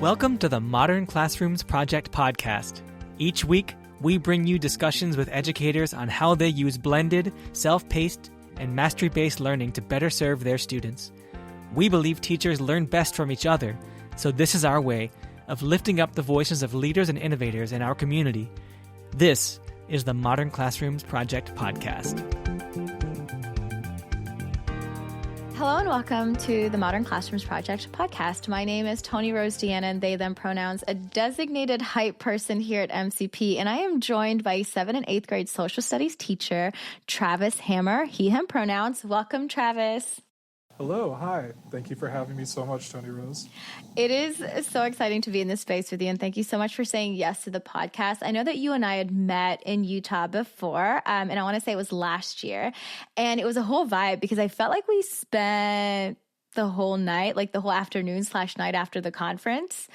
Welcome to the Modern Classrooms Project podcast. Each week, we bring you discussions with educators on how they use blended, self-paced, and mastery-based learning to better serve their students. We believe teachers learn best from each other, so this is our way of lifting up the voices of leaders and innovators in our community. This is the Modern Classrooms Project podcast. Hello and welcome to the Modern Classrooms Project podcast. My name is Tony Rose Deanna, and they, them pronouns, a designated hype person here at MCP, and I am joined by 7th and 8th grade social studies teacher, Travis Hammer, he, him pronouns. Welcome, Travis. Hello, hi. Thank you for having me so much, Tony Rose. It is so exciting to be in this space with you, and thank you so much for saying yes to the podcast. I know that you and I had met in Utah before, and I want to say it was last year, and it was a whole vibe because I felt like we spent the whole night, like the whole afternoon/night after the conference,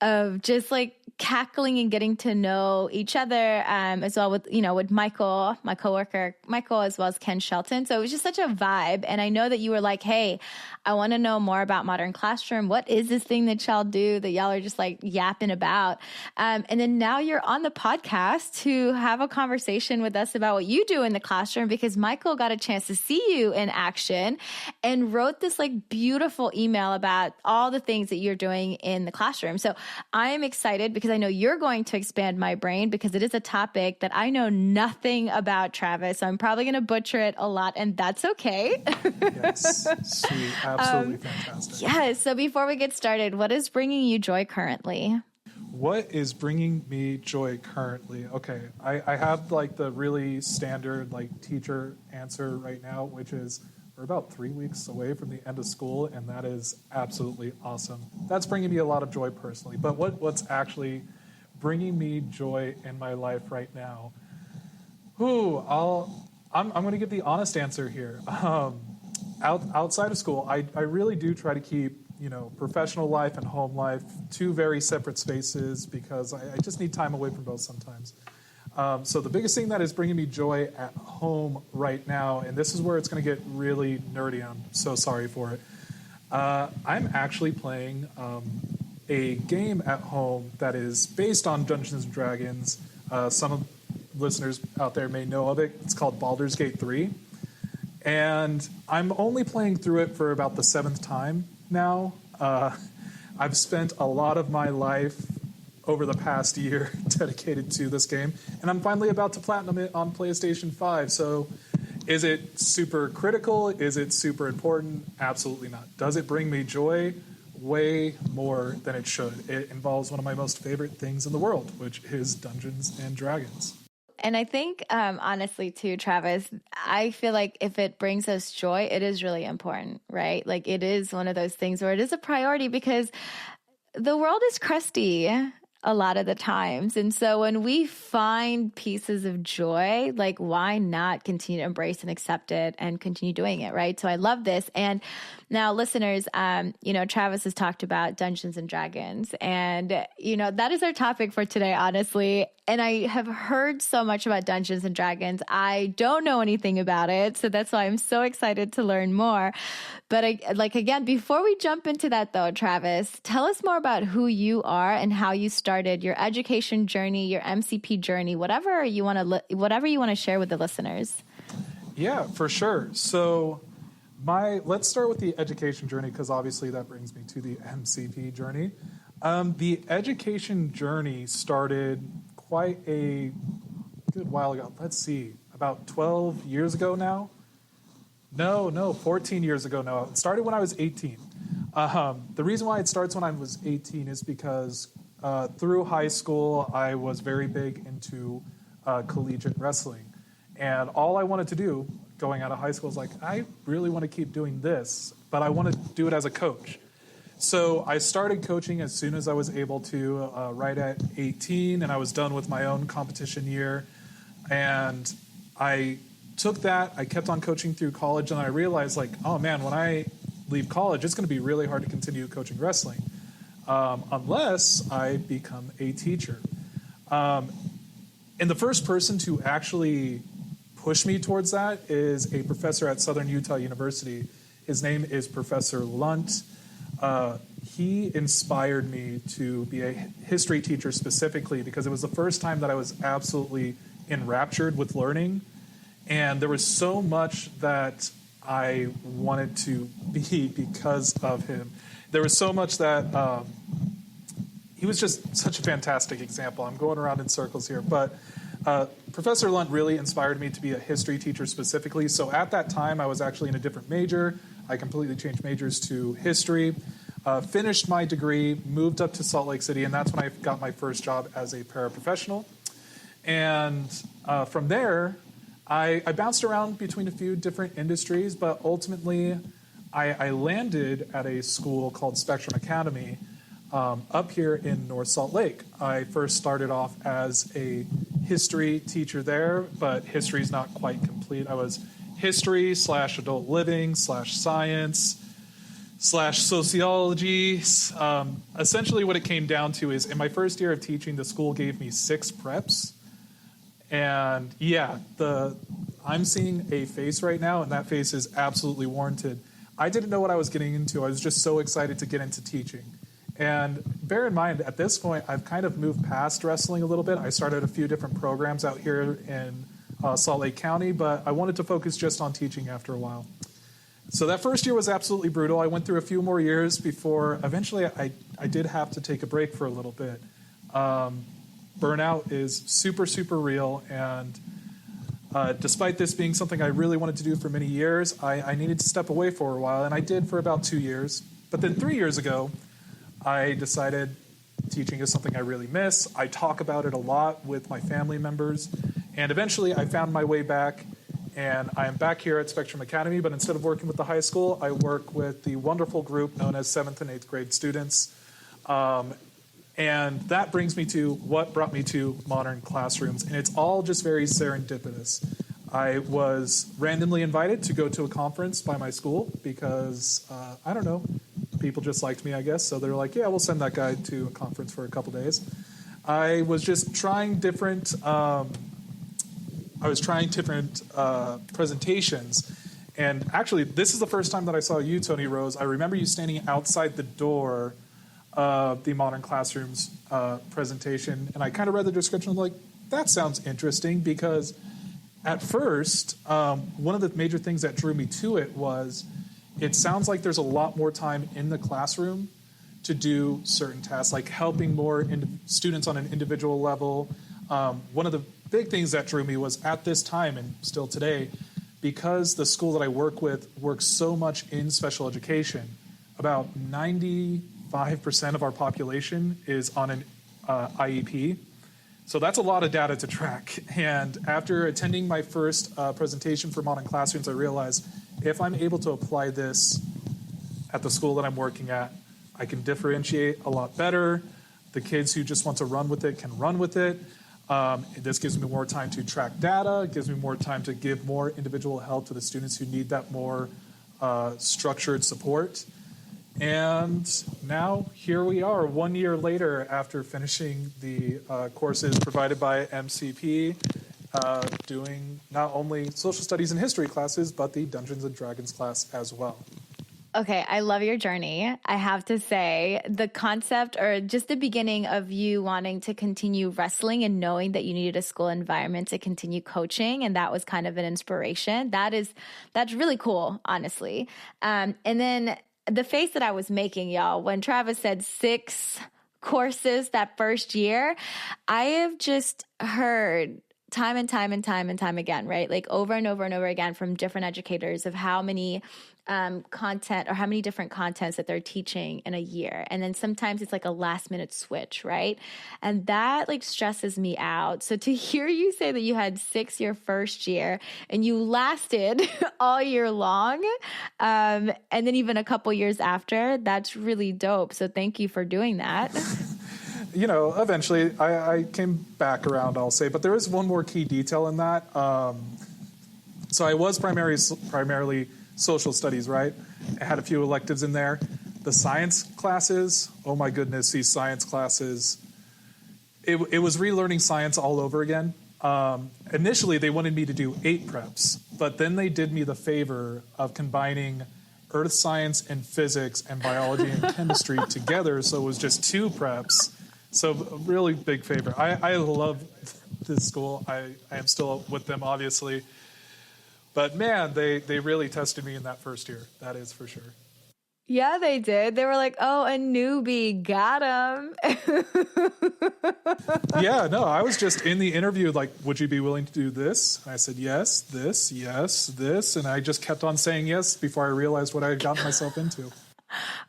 of just like cackling and getting to know each other, as well with Michael, my coworker, Michael, as well as Ken Shelton. So it was just such a vibe. And I know that you were like, hey, I want to know more about Modern Classroom. What is this thing that y'all do that y'all are just like yapping about? And then now you're on the podcast to have a conversation with us about what you do in the classroom, because Michael got a chance to see you in action and wrote this like beautiful email about all the things that you're doing in the classroom. So I am excited because I know you're going to expand my brain, because it is a topic that I know nothing about, Travis. So I'm probably going to butcher it a lot, and that's okay. Yes, sweet, absolutely fantastic. Yes. So before we get started, what is bringing you joy currently? What is bringing me joy currently? Okay, I have like the really standard like teacher answer right now, which is we're about 3 weeks away from the end of school, and that is absolutely awesome. That's bringing me a lot of joy personally. But what's actually bringing me joy in my life right now? I'm going to give the honest answer here. Outside of school, I really do try to keep professional life and home life two very separate spaces, because I just need time away from both sometimes. So the biggest thing that is bringing me joy at home right now, and this is where it's going to get really nerdy, I'm so sorry for it. I'm actually playing a game at home that is based on Dungeons & Dragons. Some of listeners out there may know of it. It's called Baldur's Gate 3. And I'm only playing through it for about the 7th time now. I've spent a lot of my life over the past year dedicated to this game, and I'm finally about to platinum it on PlayStation 5. So is it super critical? Is it super important? Absolutely not. Does it bring me joy? Way more than it should. It involves one of my most favorite things in the world, which is Dungeons and Dragons. And I think, honestly, too, Travis, I feel like if it brings us joy, it is really important, right? Like it is one of those things where it is a priority, because the world is crusty a lot of the times. And so when we find pieces of joy, like why not continue to embrace and accept it and continue doing it, right? So I love this. And now listeners, Travis has talked about Dungeons and Dragons, and, that is our topic for today, honestly. And I have heard so much about Dungeons and Dragons. I don't know anything about it, so that's why I'm so excited to learn more. But again, before we jump into that though, Travis, tell us more about who you are and how you started your education journey, your MCP journey, whatever you want to share with the listeners. Yeah, for sure. So let's start with the education journey, because obviously that brings me to the MCP journey. The education journey started quite a good while ago. Let's see, about 12 years ago now. No, 14 years ago now. It started when I was 18. The reason why it starts when I was 18 is because through high school, I was very big into collegiate wrestling. And all I wanted to do going out of high school is like, I really want to keep doing this, but I want to do it as a coach. So I started coaching as soon as I was able to, right at 18, and I was done with my own competition year. And I took that, I kept on coaching through college, and I realized like, oh man, when I leave college, it's going to be really hard to continue coaching wrestling unless I become a teacher. And the first person to actually push me towards that is a professor at Southern Utah University. His name is Professor Lunt. he inspired me to be a history teacher specifically because it was the first time that I was absolutely enraptured with learning. And there was so much that I wanted to be because of him. There was so much that he was just such a fantastic example. I'm going around in circles here, but Professor Lunt really inspired me to be a history teacher specifically. So at that time, I was actually in a different major. I completely changed majors to history, finished my degree, moved up to Salt Lake City, and that's when I got my first job as a paraprofessional. And from there, I bounced around between a few different industries, but ultimately I landed at a school called Spectrum Academy up here in North Salt Lake. I first started off as a history teacher there, but history is not quite complete. I was history / adult living / science / sociology. Essentially what it came down to is in my first year of teaching, the school gave me 6 preps. And yeah, I'm seeing a face right now, and that face is absolutely warranted. I didn't know what I was getting into. I was just so excited to get into teaching. And bear in mind, at this point, I've kind of moved past wrestling a little bit. I started a few different programs out here in Salt Lake County, but I wanted to focus just on teaching after a while. So that first year was absolutely brutal. I went through a few more years before eventually I did have to take a break for a little bit. Burnout is super, super real, and despite this being something I really wanted to do for many years, I needed to step away for a while, and I did for about 2 years. But then 3 years ago, I decided teaching is something I really miss. I talk about it a lot with my family members, and eventually I found my way back, and I am back here at Spectrum Academy, but instead of working with the high school, I work with the wonderful group known as 7th and 8th grade students. And that brings me to what brought me to modern classrooms. And it's all just very serendipitous. I was randomly invited to go to a conference by my school because, I don't know, people just liked me, I guess. So they're like, yeah, we'll send that guy to a conference for a couple days. I was just trying different presentations. And actually, this is the first time that I saw you, Tony Rose. I remember you standing outside the door the Modern Classrooms presentation, and I kind of read the description. I'm like, that sounds interesting, because at first, one of the major things that drew me to it was it sounds like there's a lot more time in the classroom to do certain tasks, like helping more students on an individual level. One of the big things that drew me was at this time, and still today, because the school that I work with works so much in special education, about 95% of our population is on an IEP. So that's a lot of data to track. And after attending my first presentation for Modern Classrooms, I realized if I'm able to apply this at the school that I'm working at, I can differentiate a lot better. The kids who just want to run with it can run with it. This gives me more time to track data. It gives me more time to give more individual help to the students who need that more structured support. And now here we are 1 year later after finishing the courses provided by MCP, doing not only social studies and history classes, but the Dungeons and Dragons class as well. Okay, I love your journey. I have to say, the concept or just the beginning of you wanting to continue wrestling and knowing that you needed a school environment to continue coaching, and that was kind of an inspiration. That's really cool, honestly. And then the face that I was making, y'all, when Travis said 6 courses that first year, I have just heard time and time again, right? Like over and over and over again from different educators of how many content or how many different contents that they're teaching in a year. And then sometimes it's like a last minute switch, right? And that like stresses me out. So to hear you say that you had 6 your first year and you lasted all year long, and then even a couple years after, that's really dope. So thank you for doing that. You know, eventually I came back around, I'll say, but there is one more key detail in that. So I was primarily social studies, right? I had a few electives in there. The science classes, oh my goodness, these science classes, it was relearning science all over again. Initially, they wanted me to do 8 preps, but then they did me the favor of combining earth science and physics and biology and chemistry together, so it was just 2 preps. So a really big favorite. I love this school. I am still with them, obviously. But man, they really tested me in that first year. That is for sure. Yeah, they did. They were like, oh, a newbie, got him. Yeah, no, I was just in the interview like, would you be willing to do this? And I said, yes, this. And I just kept on saying yes before I realized what I had gotten myself into.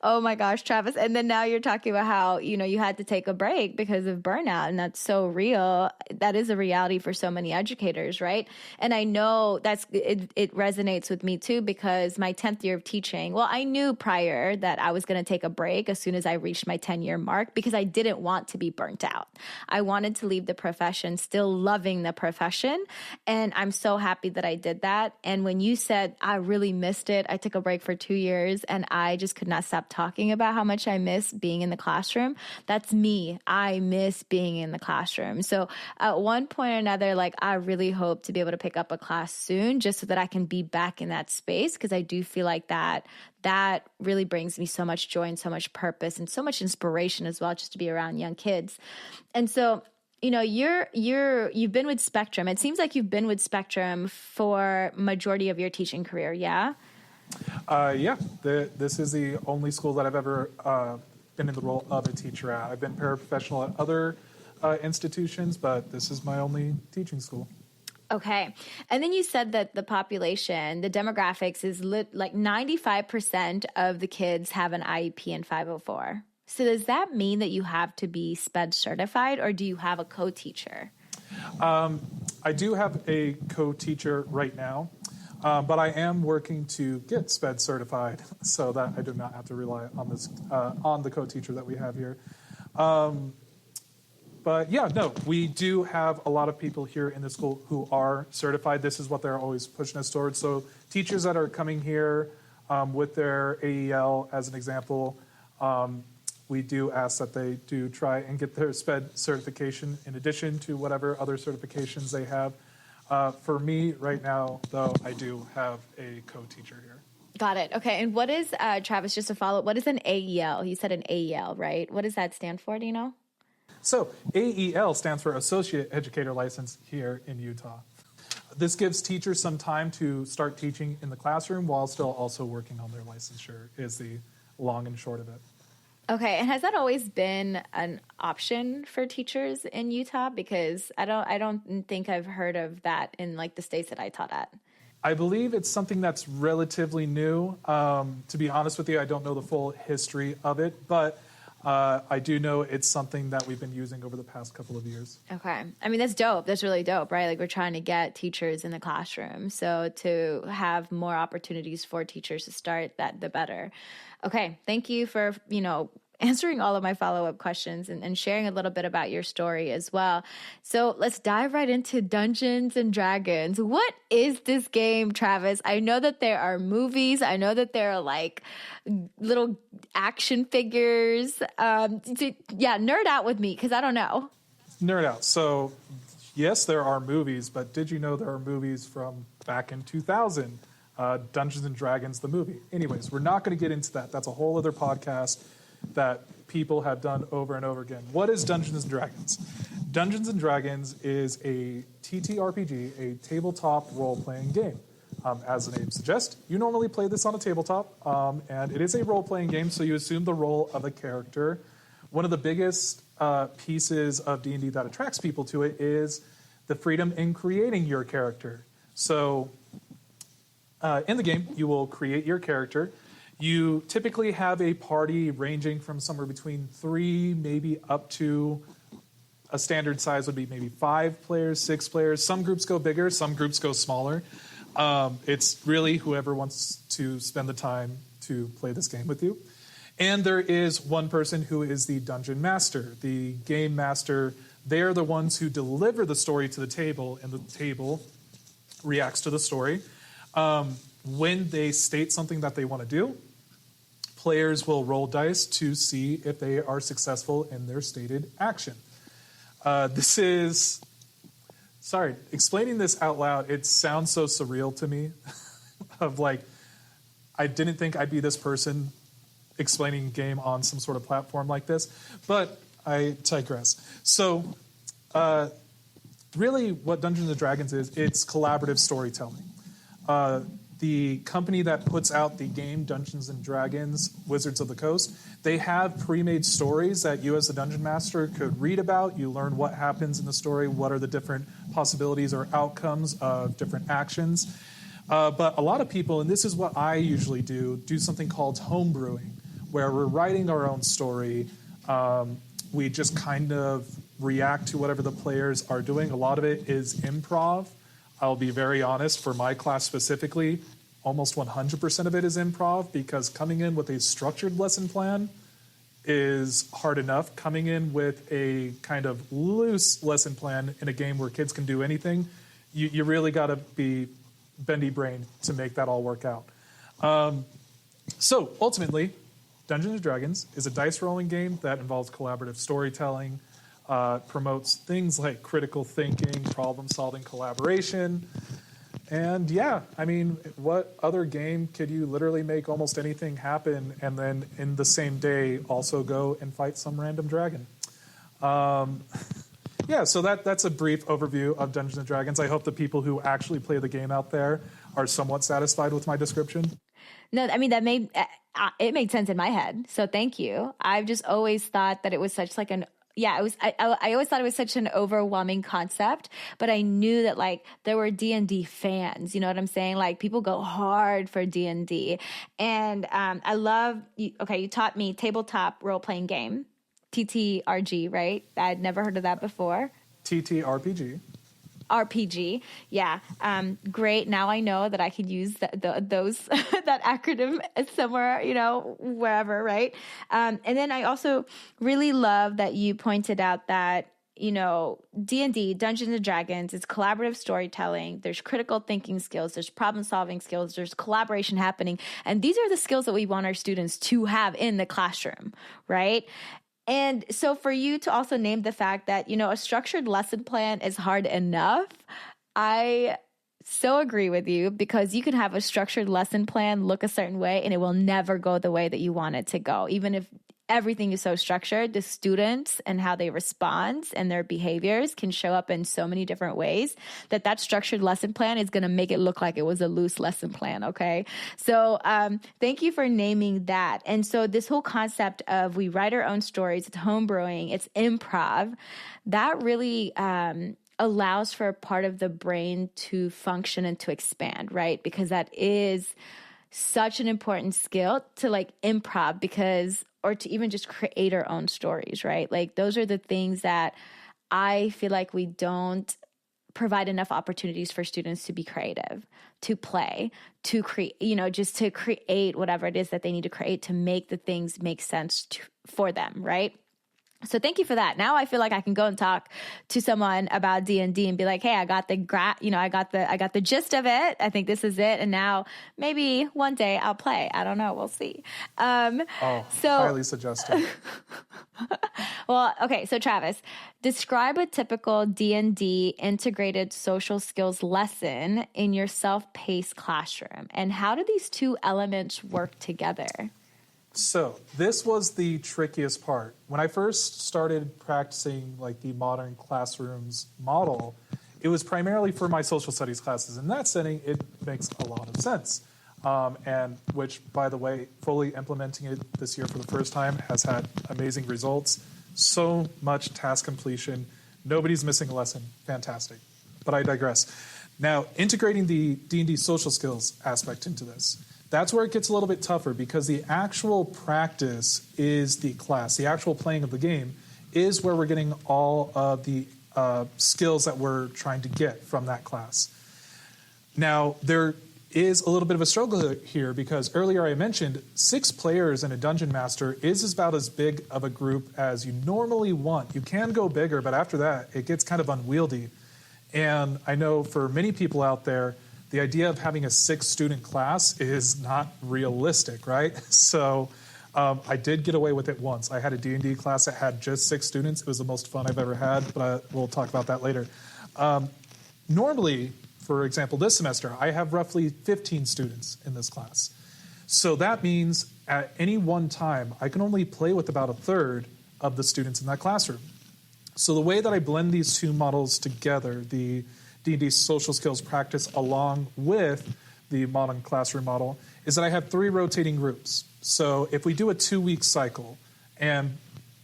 Oh my gosh, Travis. And then now you're talking about how, you had to take a break because of burnout. And that's so real. That is a reality for so many educators, right? And I know it resonates with me too, because my 10th year of teaching, well, I knew prior that I was going to take a break as soon as I reached my 10-year mark because I didn't want to be burnt out. I wanted to leave the profession, still loving the profession. And I'm so happy that I did that. And when you said I really missed it, I took a break for 2 years and I just could not stop talking about how much I miss being in the classroom. That's me. I miss being in the classroom. So at one point or another, like I really hope to be able to pick up a class soon just so that I can be back in that space, because I do feel like that really brings me so much joy and so much purpose and so much inspiration as well, just to be around young kids. And so you've been with Spectrum. It seems like you've been with Spectrum for majority of your teaching career, yeah? Yeah, this is the only school that I've ever been in the role of a teacher at. I've been paraprofessional at other institutions, but this is my only teaching school. Okay. And then you said that the population, the demographics is like 95% of the kids have an IEP in 504. So does that mean that you have to be SPED certified, or do you have a co-teacher? I do have a co-teacher right now. But I am working to get SPED certified so that I do not have to rely on this on the co-teacher that we have here. But yeah, no, we do have a lot of people here in the school who are certified. This is what they're always pushing us towards. So teachers that are coming here with their AEL, as an example, we do ask that they do try and get their SPED certification in addition to whatever other certifications they have. For me right now, though, I do have a co-teacher here. Got it. Okay. And what is, Travis, just to follow up, what is an AEL? You said an AEL, right? What does that stand for? Do you know? So AEL stands for Associate Educator License here in Utah. This gives teachers some time to start teaching in the classroom while still also working on their licensure, is the long and short of it. Okay, and has that always been an option for teachers in Utah? Because I don't think I've heard of that in like the states that I taught at. I believe it's something that's relatively new. To be honest with you, I don't know the full history of it, but I do know it's something that we've been using over the past couple of years. Okay. I mean, that's dope. That's really dope, right? Like we're trying to get teachers in the classroom. So to have more opportunities for teachers to start, that the better. Okay. Thank you for, answering all of my follow-up questions and sharing a little bit about your story as well. So let's dive right into Dungeons and Dragons. What is this game, Travis? I know that there are movies. I know that there are like little action figures. Nerd out with me because I don't know. Nerd out. So yes, there are movies, but did you know there are movies from back in 2000? Dungeons and Dragons, the movie. Anyways, we're not going to get into that. That's a whole other podcast that people have done over and over again. What is Dungeons and Dragons? Dungeons and Dragons is a TTRPG, a tabletop role-playing game. As the name suggests, you normally play this on a tabletop, and it is a role-playing game, so you assume the role of a character. One of the biggest pieces of D&D that attracts people to it is the freedom in creating your character. So in the game, you will create your character. You typically have a party ranging from somewhere between 3, maybe up to a standard size would be maybe 5 players, 6 players. Some groups go bigger, some groups go smaller. It's really whoever wants to spend the time to play this game with you. And there is one person who is the dungeon master, the game master. They're the ones who deliver the story to the table, and the table reacts to the story. When they state something that they want to do, players will roll dice to see if they are successful in their stated action. Explaining this out loud, it sounds so surreal to me. Of like, I didn't think I'd be this person explaining a game on some sort of platform like this, but I digress. So really what Dungeons & Dragons is, it's collaborative storytelling. The company that puts out the game Dungeons & Dragons Wizards of the Coast, they have pre-made stories that you as the Dungeon Master could read about. You learn what happens in the story, what are the different possibilities or outcomes of different actions. But a lot of people, and this is what I usually do something called homebrewing, where we're writing our own story. We just kind of react to whatever the players are doing. A lot of it is improv. I'll be very honest, for my class specifically, almost 100% of it is improv, because coming in with a structured lesson plan is hard enough. Coming in with a kind of loose lesson plan in a game where kids can do anything, you really got to be bendy brain to make that all work out. So ultimately, Dungeons & Dragons is a dice rolling game that involves collaborative storytelling, promotes things like critical thinking, problem solving, collaboration. And yeah, I mean, what other game could you literally make almost anything happen and then in the same day also go and fight some random dragon? Yeah, so that's a brief overview of Dungeons & Dragons. I hope the people who actually play the game out there are somewhat satisfied with my description. No, I mean, it made sense in my head. So thank you. I've just always thought that it was such like I always thought it was such an overwhelming concept, but I knew that like there were D&D fans, you know what I'm saying? Like people go hard for D&D. And I love, you taught me tabletop role-playing game, TTRG, right? I'd never heard of that before. TTRPG. RPG. Yeah. Great. Now I know that I could use those that acronym somewhere, wherever, right? And then I also really love that you pointed out that, D&D, Dungeons & Dragons, it's collaborative storytelling. There's critical thinking skills. There's problem solving skills. There's collaboration happening. And these are the skills that we want our students to have in the classroom, right? And so for you to also name the fact that, a structured lesson plan is hard enough, I so agree with you, because you can have a structured lesson plan look a certain way and it will never go the way that you want it to go. Even if everything is so structured, the students and how they respond and their behaviors can show up in so many different ways that structured lesson plan is going to make it look like it was a loose lesson plan. Okay. So thank you for naming that. And so this whole concept of we write our own stories, it's homebrewing, it's improv, that really allows for a part of the brain to function and to expand, right? Because that is such an important skill to like improv, or to even just create our own stories, right? Like those are the things that I feel like we don't provide enough opportunities for students to be creative, to play, to create, just to create whatever it is that they need to create to make the things make sense for them, right? So thank you for that. Now I feel like I can go and talk to someone about D&D and be like, hey, I got the gist of it. I think this is it. And now maybe one day I'll play. I don't know. We'll see. Highly suggested. Well, okay. So Travis, describe a typical D&D integrated social skills lesson in your self-paced classroom. And how do these two elements work together? So this was the trickiest part. When I first started practicing like the modern classrooms model, it was primarily for my social studies classes. In that setting, it makes a lot of sense. And which, by the way, fully implementing it this year for the first time has had amazing results. So much task completion. Nobody's missing a lesson. Fantastic. But I digress. Now, integrating the D&D social skills aspect into this. That's where it gets a little bit tougher, because the actual practice is the class. The actual playing of the game is where we're getting all of the skills that we're trying to get from that class. Now, there is a little bit of a struggle here, because earlier I mentioned 6 players and a dungeon master is about as big of a group as you normally want. You can go bigger, but after that, it gets kind of unwieldy. And I know for many people out there, the idea of having a 6-student class is not realistic, right? So I did get away with it once. I had a D&D class that had just 6 students. It was the most fun I've ever had, but we'll talk about that later. Normally, for example, this semester, I have roughly 15 students in this class. So that means at any one time, I can only play with about a third of the students in that classroom. So the way that I blend these two models together, the D&D social skills practice along with the modern classroom model, is that I have 3 rotating groups. So if we do a 2-week cycle, and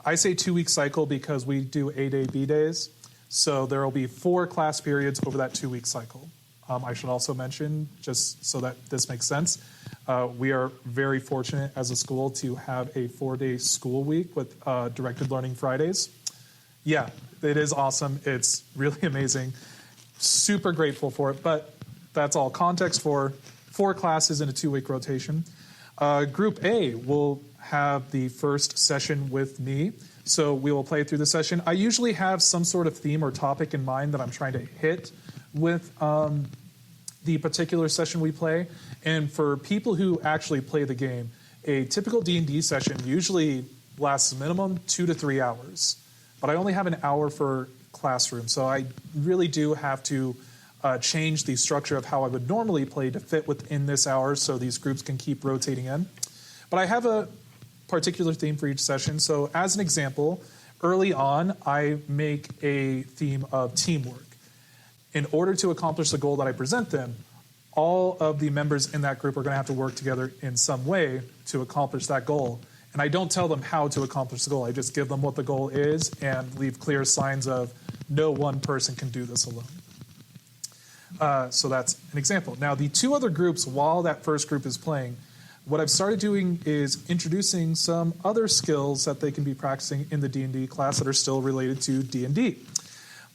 I say 2-week cycle because we do A-day, B-days, so there will be 4 class periods over that 2-week cycle. I should also mention, just so that this makes sense, we are very fortunate as a school to have a 4-day school week with directed learning Fridays. Yeah, it is awesome. It's really amazing. Super grateful for it, but that's all context for 4 classes in a 2-week rotation. Group A will have the first session with me, so we will play through the session. I usually have some sort of theme or topic in mind that I'm trying to hit with the particular session we play. And for people who actually play the game, a typical D&D session usually lasts minimum 2 to 3 hours. But I only have an hour for classroom, so I really do have to change the structure of how I would normally play to fit within this hour so these groups can keep rotating in. But I have a particular theme for each session. So as an example, early on, I make a theme of teamwork. In order to accomplish the goal that I present them, all of the members in that group are going to have to work together in some way to accomplish that goal. And I don't tell them how to accomplish the goal. I just give them what the goal is and leave clear signs of no one person can do this alone. So that's an example. Now, the 2 other groups, while that first group is playing, what I've started doing is introducing some other skills that they can be practicing in the D&D class that are still related to D&D.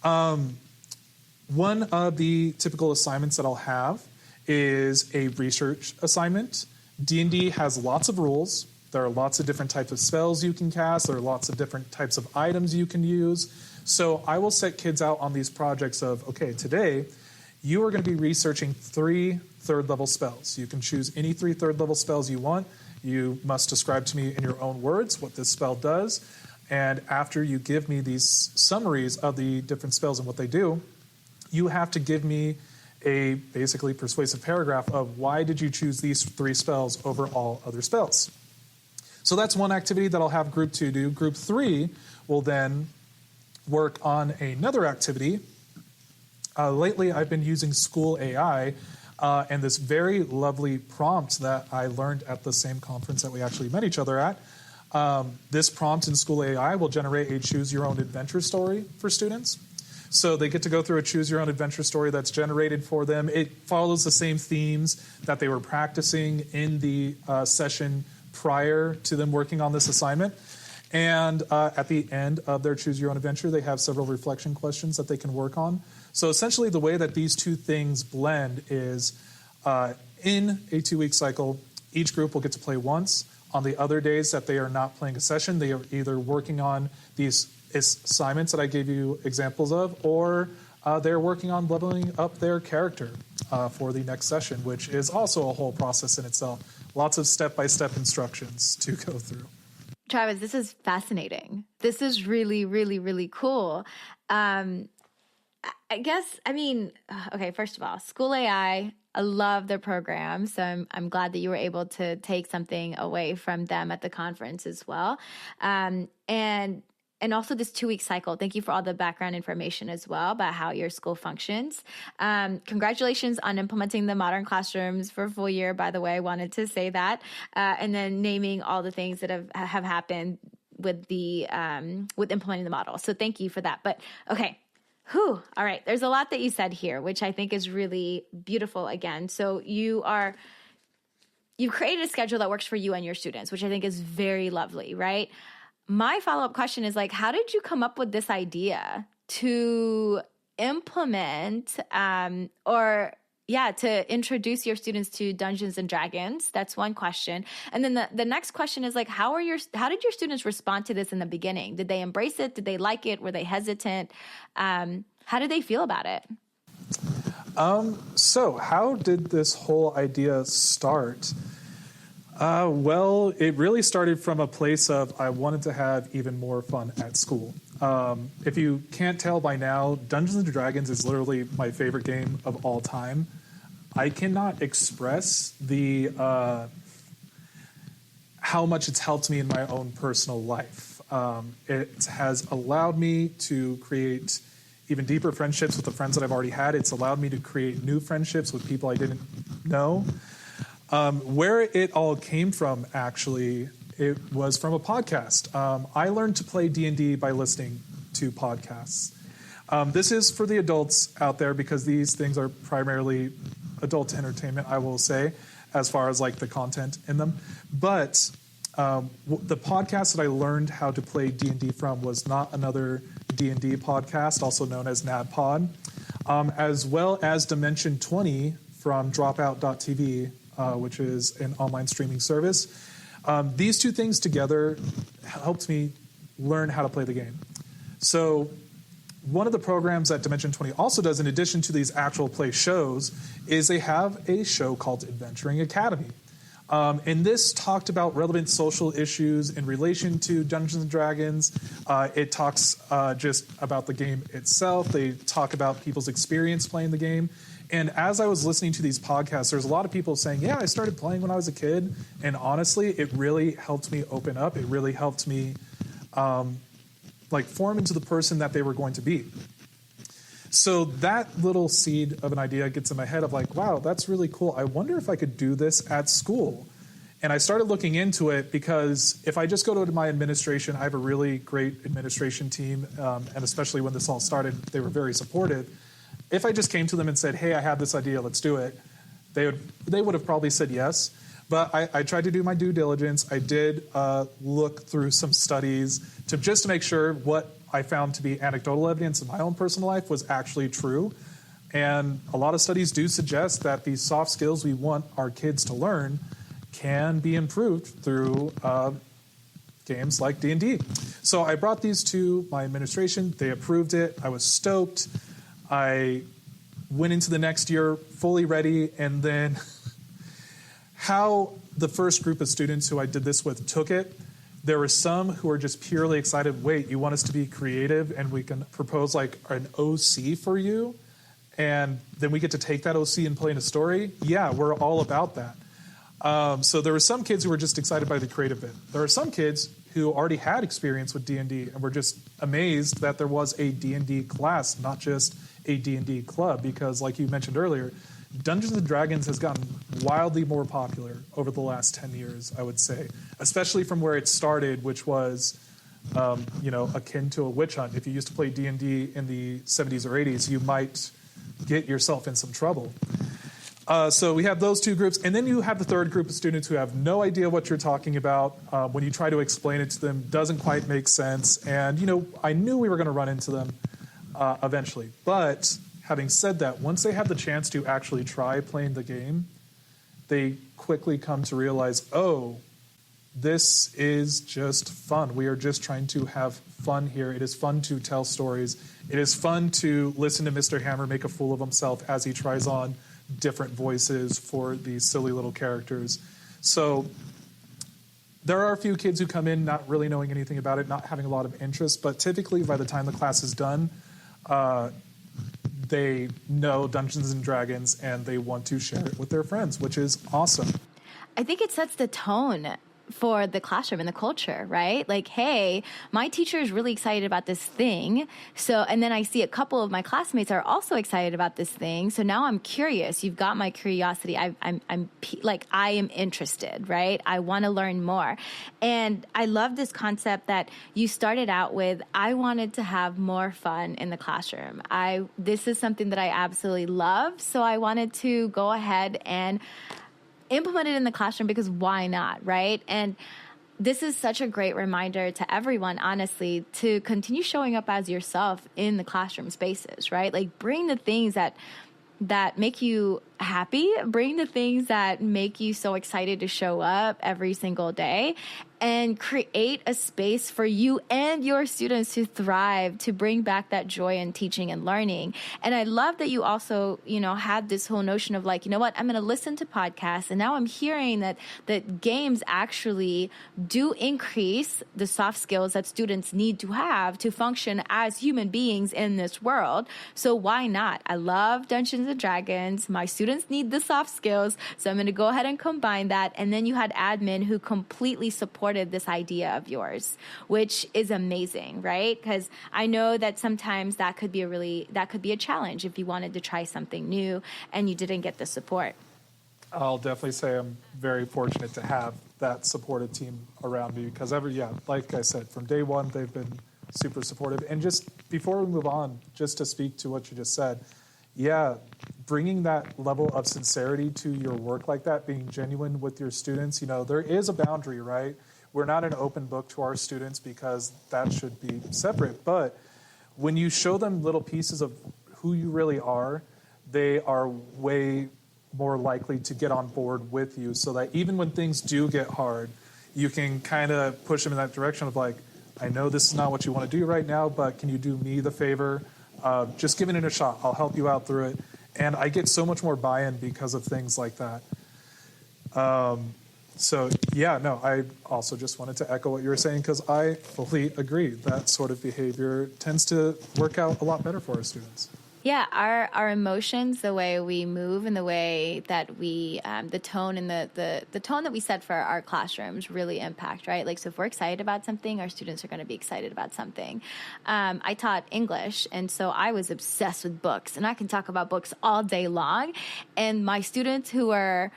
One of the typical assignments that I'll have is a research assignment. D&D has lots of rules. There are lots of different types of spells you can cast. There are lots of different types of items you can use. So I will set kids out on these projects of, okay, today you are going to be researching 3 third-level spells. You can choose any 3 third-level spells you want. You must describe to me in your own words what this spell does. And after you give me these summaries of the different spells and what they do, you have to give me a basically persuasive paragraph of why did you choose these 3 spells over all other spells. So that's one activity that I'll have Group 2 do. Group 3 will then work on another activity. Lately, I've been using School AI and this very lovely prompt that I learned at the same conference that we actually met each other at. This prompt in School AI will generate a choose-your-own-adventure story for students. So they get to go through a choose-your-own-adventure story that's generated for them. It follows the same themes that they were practicing in the session prior to them working on this assignment. And at the end of their choose-your-own-adventure, they have several reflection questions that they can work on. So essentially the way that these 2 things blend is in a 2-week cycle, each group will get to play once. On the other days that they are not playing a session, they are either working on these assignments that I gave you examples of, or they're working on leveling up their character for the next session, which is also a whole process in itself. Lots of step-by-step instructions to go through. Travis, this is fascinating. This is really, really, really cool. I guess, okay, first of all, School AI, I love their program. So I'm glad that you were able to take something away from them at the conference as well. And also this 2-week cycle. Thank you for all the background information as well about how your school functions. Congratulations on implementing the modern classrooms for a full year, by the way. I wanted to say that. And then naming all the things that have happened with the with implementing the model. So thank you for that. But okay. All right. There's a lot that you said here, which I think is really beautiful again. So you've created a schedule that works for you and your students, which I think is very lovely, right? My follow-up question is how did you come up with this idea to implement to introduce your students to Dungeons and Dragons? That's one question. And then the next question is how did your students respond to this in the beginning? Did they embrace it? Did they like it? Were they hesitant? How did they feel about it? So how did this whole idea start? Well, it really started from a place of I wanted to have even more fun at school. If you can't tell by now, Dungeons and Dragons is literally my favorite game of all time. I cannot express the how much it's helped me in my own personal life. It has allowed me to create even deeper friendships with the friends that I've already had. It's allowed me to create new friendships with people I didn't know. Where it all came from, actually, it was from a podcast. I learned to play D&D by listening to podcasts. This is for the adults out there because these things are primarily adult entertainment, I will say, as far as like the content in them. But the podcast that I learned how to play D&D from was Not Another D&D podcast, also known as NADPod, as well as Dimension 20 from Dropout.tv, which is an online streaming service. These two things together helped me learn how to play the game. So one of the programs that Dimension 20 also does, in addition to these actual play shows, is they have a show called Adventuring Academy. And this talked about relevant social issues in relation to Dungeons & Dragons. It talks just about the game itself. They talk about people's experience playing the game. And as I was listening to these podcasts, there's a lot of people saying, yeah, I started playing when I was a kid. And honestly, it really helped me open up. It really helped me form into the person that they were going to be. So that little seed of an idea gets in my head of like, wow, that's really cool. I wonder if I could do this at school. And I started looking into it because if I just go to my administration, I have a really great administration team. And especially when this all started, they were very supportive. If I just came to them and said, hey, I have this idea, let's do it, they would have probably said yes. But I tried to do my due diligence. I did look through some studies just to make sure what I found to be anecdotal evidence in my own personal life was actually true. And a lot of studies do suggest that these soft skills we want our kids to learn can be improved through games like D&D. So I brought these to my administration. They approved it. I was stoked. I went into the next year fully ready. And then how the first group of students who I did this with took it, there were some who were just purely excited. Wait, you want us to be creative and we can propose like an OC for you? And then we get to take that OC and play in a story? Yeah, we're all about that. So there were some kids who were just excited by the creative bit. There are some kids who already had experience with D&D and were just amazed that there was a D&D class, not just a D&D club, because like you mentioned earlier, Dungeons & Dragons has gotten wildly more popular over the last 10 years, I would say, especially from where it started, which was, akin to a witch hunt. If you used to play D&D in the 70s or 80s, you might get yourself in some trouble. So we have those two groups, and then you have the third group of students who have no idea what you're talking about. When you try to explain it to them, doesn't quite make sense. And, I knew we were going to run into them eventually. But having said that, once they have the chance to actually try playing the game, they quickly come to realize, oh, this is just fun. We are just trying to have fun here. It is fun to tell stories. It is fun to listen to Mr. Hammer make a fool of himself as he tries on different voices for these silly little characters. So there are a few kids who come in not really knowing anything about it, not having a lot of interest, but typically by the time the class is done, they know Dungeons & Dragons and they want to share it with their friends, which is awesome. I think it sets the tone for the classroom and the culture, right? Like, hey, my teacher is really excited about this thing. So, and then I see a couple of my classmates are also excited about this thing. So now I'm curious. You've got my curiosity. I am interested, right? I want to learn more. And I love this concept that you started out with. I wanted to have more fun in the classroom. This is something that I absolutely love. So I wanted to go ahead and implement it in the classroom because why not, right? And this is such a great reminder to everyone, honestly, to continue showing up as yourself in the classroom spaces, right? Like bring the things that make you happy, bring the things that make you so excited to show up every single day. and create a space for you and your students to thrive, to bring back that joy in teaching and learning. And I love that you also, had this whole notion of like, you know what, I'm going to listen to podcasts. And now I'm hearing that games actually do increase the soft skills that students need to have to function as human beings in this world. So why not? I love Dungeons and Dragons. My students need the soft skills. So I'm going to go ahead and combine that. And then you had admin who completely supported this idea of yours, which is amazing, right? Because I know that sometimes that could be a challenge if you wanted to try something new and you didn't get the support. I'll definitely say I'm very fortunate to have that supportive team around me because like I said, from day one, they've been super supportive. And just before we move on, just to speak to what you just said, bringing that level of sincerity to your work like that, being genuine with your students, there is a boundary, right? We're not an open book to our students because that should be separate. But when you show them little pieces of who you really are, they are way more likely to get on board with you so that even when things do get hard, you can kind of push them in that direction of like, I know this is not what you want to do right now, but can you do me the favor? Just giving it a shot. I'll help you out through it. And I get so much more buy-in because of things like that. I also just wanted to echo what you were saying because I fully agree. That sort of behavior tends to work out a lot better for our students. Yeah, our emotions, the way we move, and the way that we, the tone and the tone that we set for our classrooms really impact, right? Like, so if we're excited about something, our students are going to be excited about something. I taught English, and so I was obsessed with books, and I can talk about books all day long. And my students who were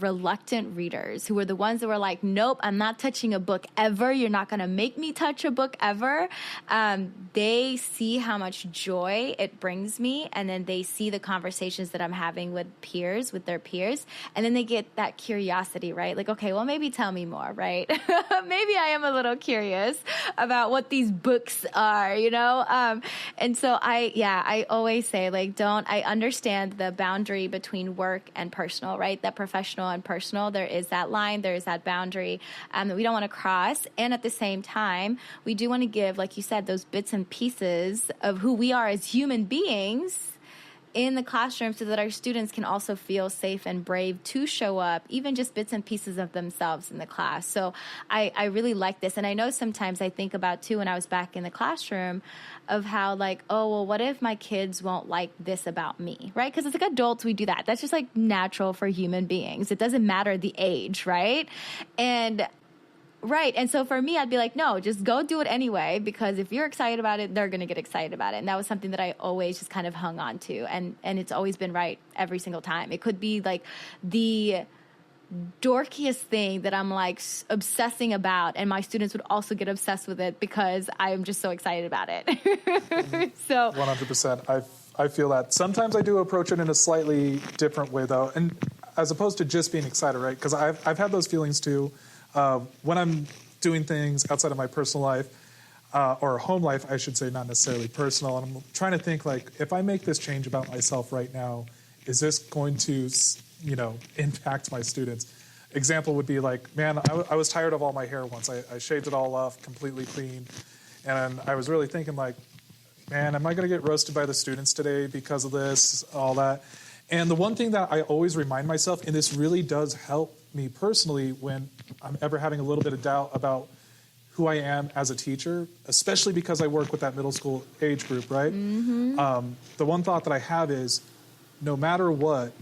reluctant readers, who were the ones that were like, nope, I'm not touching a book ever. You're not going to make me touch a book ever. They see how much joy it brings me. And then they see the conversations that I'm having with their peers. And then they get that curiosity, right? Like, okay, well, maybe tell me more, right? Maybe I am a little curious about what these books are, And so I always say, like, I understand the boundary between work and personal, right? That professional and personal, there is that line, there is that boundary that we don't want to cross. And at the same time, we do want to give, like you said, those bits and pieces of who we are as human beings in the classroom so that our students can also feel safe and brave to show up, even just bits and pieces of themselves in the class. So I really like this. And I know sometimes I think about, too, when I was back in the classroom, of how like, oh, well, what if my kids won't like this about me, right? Because as like adults, we do that. That's just like natural for human beings. It doesn't matter the age, right? And so for me, I'd be like, no, just go do it anyway, because if you're excited about it, they're going to get excited about it. And that was something that I always just kind of hung on to. And it's always been right every single time. It could be like the dorkiest thing that I'm like obsessing about, and my students would also get obsessed with it because I'm just so excited about it. So 100%. I feel that. Sometimes I do approach it in a slightly different way, though, and as opposed to just being excited, right? Because I've had those feelings too. When I'm doing things outside of my personal life, or home life, I should say, not necessarily personal, and I'm trying to think, like, if I make this change about myself right now, is this going to, impact my students? Example would be like, man, I was tired of all my hair once. I shaved it all off, completely clean, and I was really thinking, like, man, am I going to get roasted by the students today because of this, all that? And the one thing that I always remind myself, and this really does help me personally when I'm ever having a little bit of doubt about who I am as a teacher, especially because I work with that middle school age group, right? Mm-hmm. The one thought that I have is, no matter what,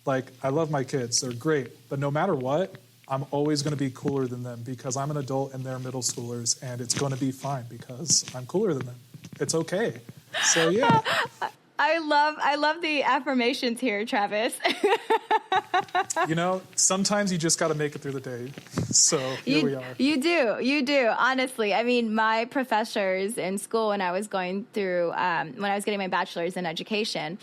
like, I love my kids, they're great, but no matter what, I'm always going to be cooler than them because I'm an adult and they're middle schoolers, and it's going to be fine because I'm cooler than them. It's okay. So, yeah. I love the affirmations here, Travis. Sometimes you just got to make it through the day. So here we are. You do. Honestly, I mean, my professors in school when I was going through, when I was getting my bachelor's in education,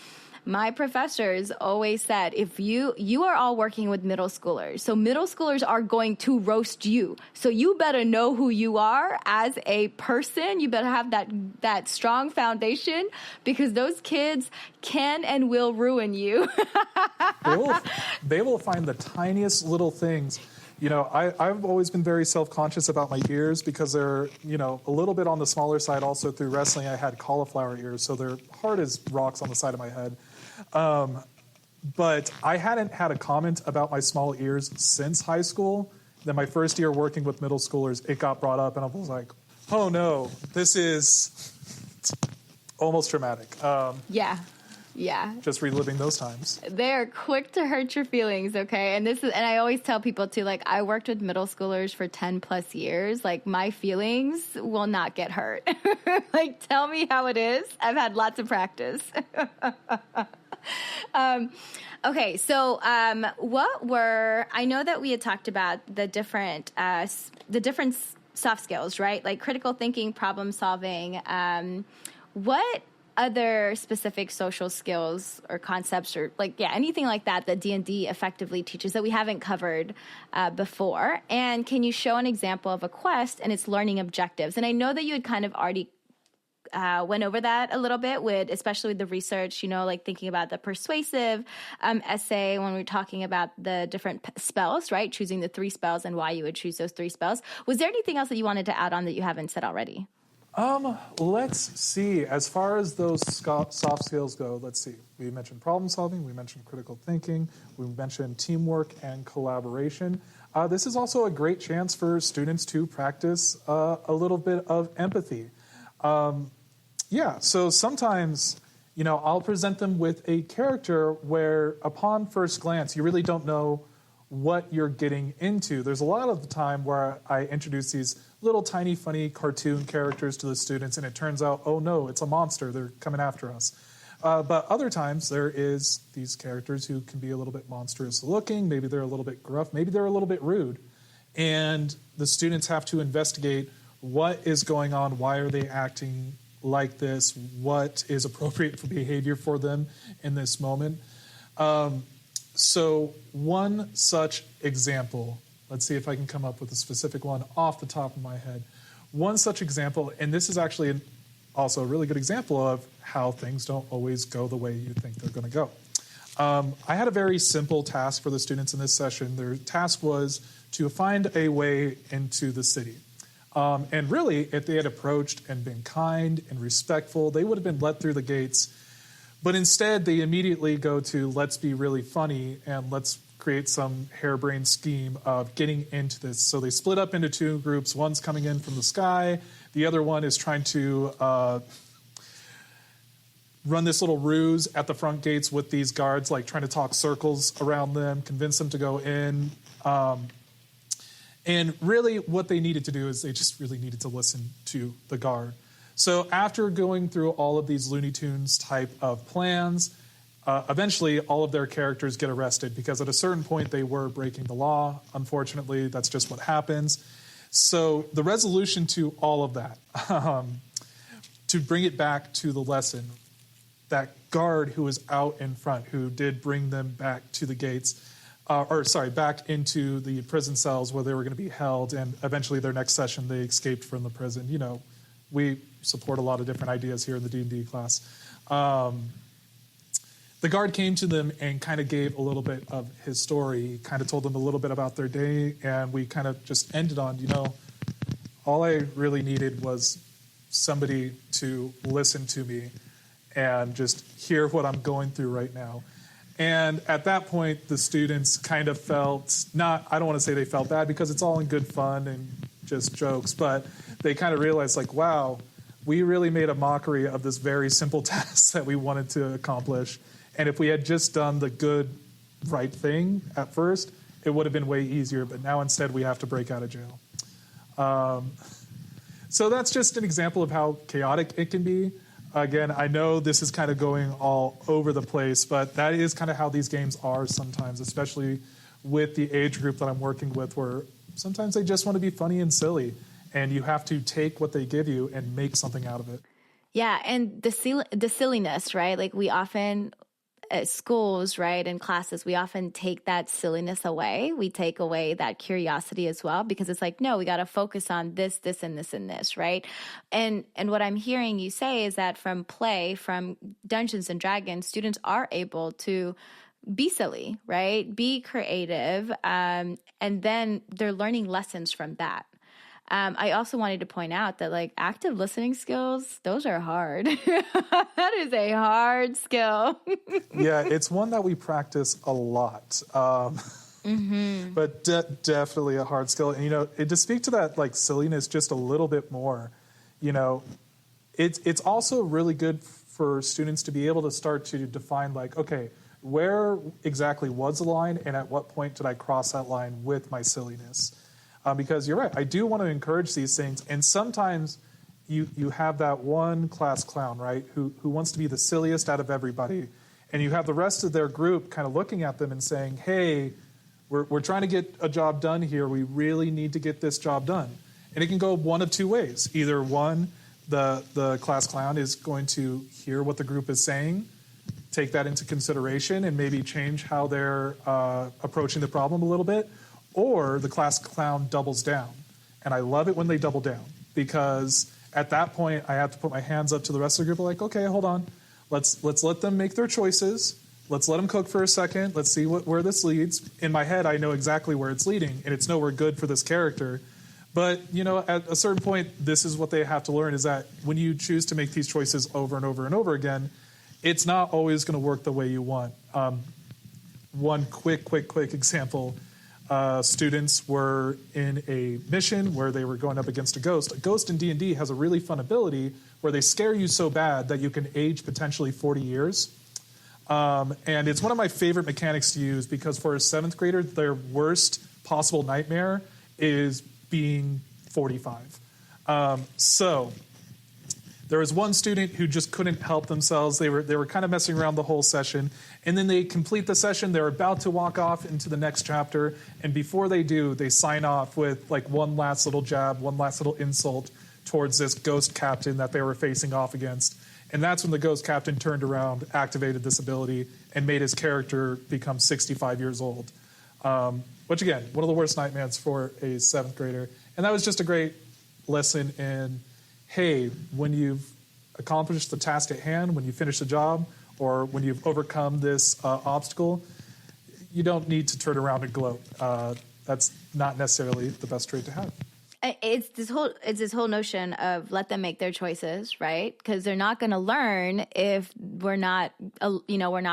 my professors always said, if you are all working with middle schoolers, so middle schoolers are going to roast you. So you better know who you are as a person. You better have that strong foundation, because those kids can and will ruin you. They will find the tiniest little things. I've always been very self-conscious about my ears because they're, a little bit on the smaller side. Also through wrestling, I had cauliflower ears, so they're hard as rocks on the side of my head. But I hadn't had a comment about my small ears since high school. Then my first year working with middle schoolers, it got brought up, and I was like, oh no, this is almost traumatic. Yeah. Just reliving those times. They're quick to hurt your feelings, okay? And I always tell people too, like, I worked with middle schoolers for 10 plus years. Like, my feelings will not get hurt. Like, tell me how it is. I've had lots of practice. Okay, so I know that we had talked about the different soft skills, right? Like critical thinking, problem solving. What other specific social skills or concepts or anything like that D&D effectively teaches that we haven't covered before? And can you show an example of a quest and its learning objectives? And I know that you had kind of already went over that a little bit especially with the research, like thinking about the persuasive essay when we're talking about the different spells, right? Choosing the 3 spells and why you would choose those 3 spells. Was there anything else that you wanted to add on that you haven't said already? Let's see. As far as those soft skills go, let's see. We mentioned problem solving. We mentioned critical thinking. We mentioned teamwork and collaboration. This is also a great chance for students to practice a little bit of empathy. So sometimes, I'll present them with a character where upon first glance, you really don't know what you're getting into. There's a lot of the time where I introduce these little tiny funny cartoon characters to the students and it turns out, oh no, it's a monster, they're coming after us. But other times there is these characters who can be a little bit monstrous looking, maybe they're a little bit gruff, maybe they're a little bit rude. And the students have to investigate what is going on, why are they acting like this, what is appropriate for behavior for them in this moment. So one such example, let's see if I can come up with a specific one off the top of my head. One such example, and this is actually also a really good example of how things don't always go the way you think they're going to go. I had a very simple task for the students in this session. Their task was to find a way into the city. And really, if they had approached and been kind and respectful, they would have been let through the gates. But instead, they immediately go to, let's be really funny and let's create some harebrained scheme of getting into this. So they split up into 2 groups. One's coming in from the sky. The other one is trying to run this little ruse at the front gates with these guards, like trying to talk circles around them, convince them to go in. And really what they needed to do is they just really needed to listen to the guard. So after going through all of these Looney Tunes type of plans, eventually all of their characters get arrested because at a certain point they were breaking the law. Unfortunately, that's just what happens. So the resolution to all of that, to bring it back to the lesson, that guard who was out in front, who did bring them back to the gates, back into the prison cells where they were going to be held, and eventually their next session they escaped from the prison. We support a lot of different ideas here in the D&D class. The guard came to them and kind of gave a little bit of his story. He kind of told them a little bit about their day, and we kind of just ended on, all I really needed was somebody to listen to me and just hear what I'm going through right now. And at that point, the students kind of felt, I don't want to say they felt bad because it's all in good fun and just jokes, but they kind of realized wow, we really made a mockery of this very simple task that we wanted to accomplish. And if we had just done the good, right thing at first, it would have been way easier. But now instead we have to break out of jail. So that's just an example of how chaotic it can be. Again, I know this is kind of going all over the place, but that is kind of how these games are sometimes, especially with the age group that I'm working with, where sometimes they just want to be funny and silly, and you have to take what they give you and make something out of it. Yeah, and the silliness, right? Like we often, at schools, right, in classes, we often take that silliness away. We take away that curiosity as well, because it's like, no, we got to focus on this, this, and this, and this, right? And what I'm hearing you say is that from play, from Dungeons and Dragons, students are able to be silly, right? Be creative. And then they're learning lessons from that. I also wanted to point out that like active listening skills, those are hard. That is a hard skill. Yeah, it's one that we practice a lot. But definitely a hard skill. And, to speak to that like silliness just a little bit more, it's also really good for students to be able to start to define like, okay, where exactly was the line and at what point did I cross that line with my silliness? Because you're right, I do want to encourage these things. And sometimes you have that one class clown, right, who wants to be the silliest out of everybody. And you have the rest of their group kind of looking at them and saying, hey, we're trying to get a job done here. We really need to get this job done. And it can go one of two ways. Either one, the class clown is going to hear what the group is saying, take that into consideration, and maybe change how they're approaching the problem a little bit. Or the class clown doubles down. And I love it when they double down, because at that point I have to put my hands up to the rest of the group like, okay, hold on. Let's let them make their choices. Let's let them cook for a second. Let's see where this leads. In my head, I know exactly where it's leading, and it's nowhere good for this character. But, at a certain point, this is what they have to learn, is that when you choose to make these choices over and over and over again, it's not always going to work the way you want. One quick example. Students were in a mission where they were going up against a ghost. A ghost in D&D has a really fun ability where they scare you so bad that you can age potentially 40 years. And it's one of my favorite mechanics to use, because for a 7th grader, their worst possible nightmare is being 45. So there was one student who just couldn't help themselves. They were kind of messing around the whole session. And then they complete the session. They're about to walk off into the next chapter. And before they do, they sign off with like one last little jab, one last little insult towards this ghost captain that they were facing off against. And that's when the ghost captain turned around, activated this ability, and made his character become 65 years old. Which, again, one of the worst nightmares for a 7th grader. And that was just a great lesson in, hey, when you've accomplished the task at hand, when you finish the job, or when you've overcome this obstacle, you don't need to turn around and gloat. That's not necessarily the best trait to have. It's this whole notion of let them make their choices, right? Because they're not going to learn if we're not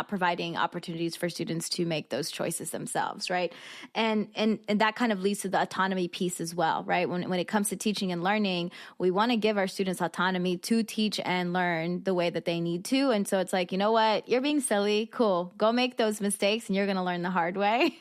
providing opportunities for students to make those choices themselves, right? And that kind of leads to the autonomy piece as well, right? When it comes to teaching and learning, we want to give our students autonomy to teach and learn the way that they need to. And so it's like, you know what? You're being silly. Cool. Go make those mistakes and you're going to learn the hard way.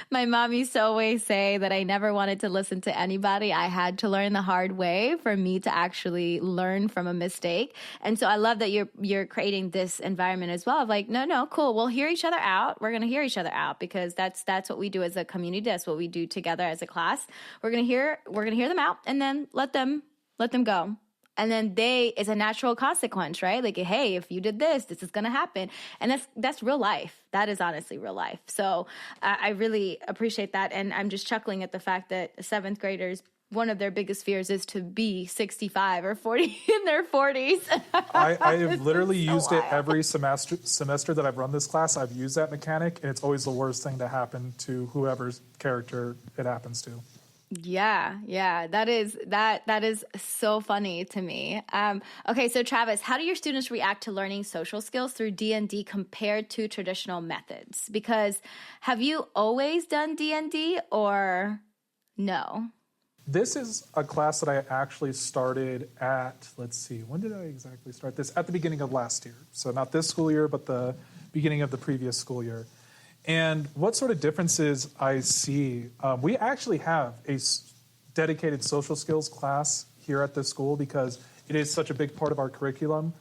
My mom used to always say that I never wanted to listen to anybody. I had to learn the hard way for me to actually learn from a mistake. And so I love that you're creating this environment as well of like, no, cool. We'll hear each other out. We're going to hear each other out, because that's what we do as a community. That's what we do together as a class. We're going to hear them out and then let them go. And then it's a natural consequence, right? Like, hey, if you did this is going to happen. And that's real life. That is honestly real life. So I really appreciate that. And I'm just chuckling at the fact that 7th graders, one of their biggest fears is to be 65 or 40 in their 40s. I have literally used it every semester that I've run this class. I've used that mechanic, and it's always the worst thing to happen to whoever's character it happens to. Yeah. That is so funny to me. Okay, so Travis, how do your students react to learning social skills through D&D compared to traditional methods? Because have you always done D&D or no? This is a class that I actually started at, let's see, when did I exactly start this? At the beginning of last year. So not this school year, but the beginning of the previous school year. And what sort of differences I see, we actually have a dedicated social skills class here at this school because it is such a big part of our curriculum.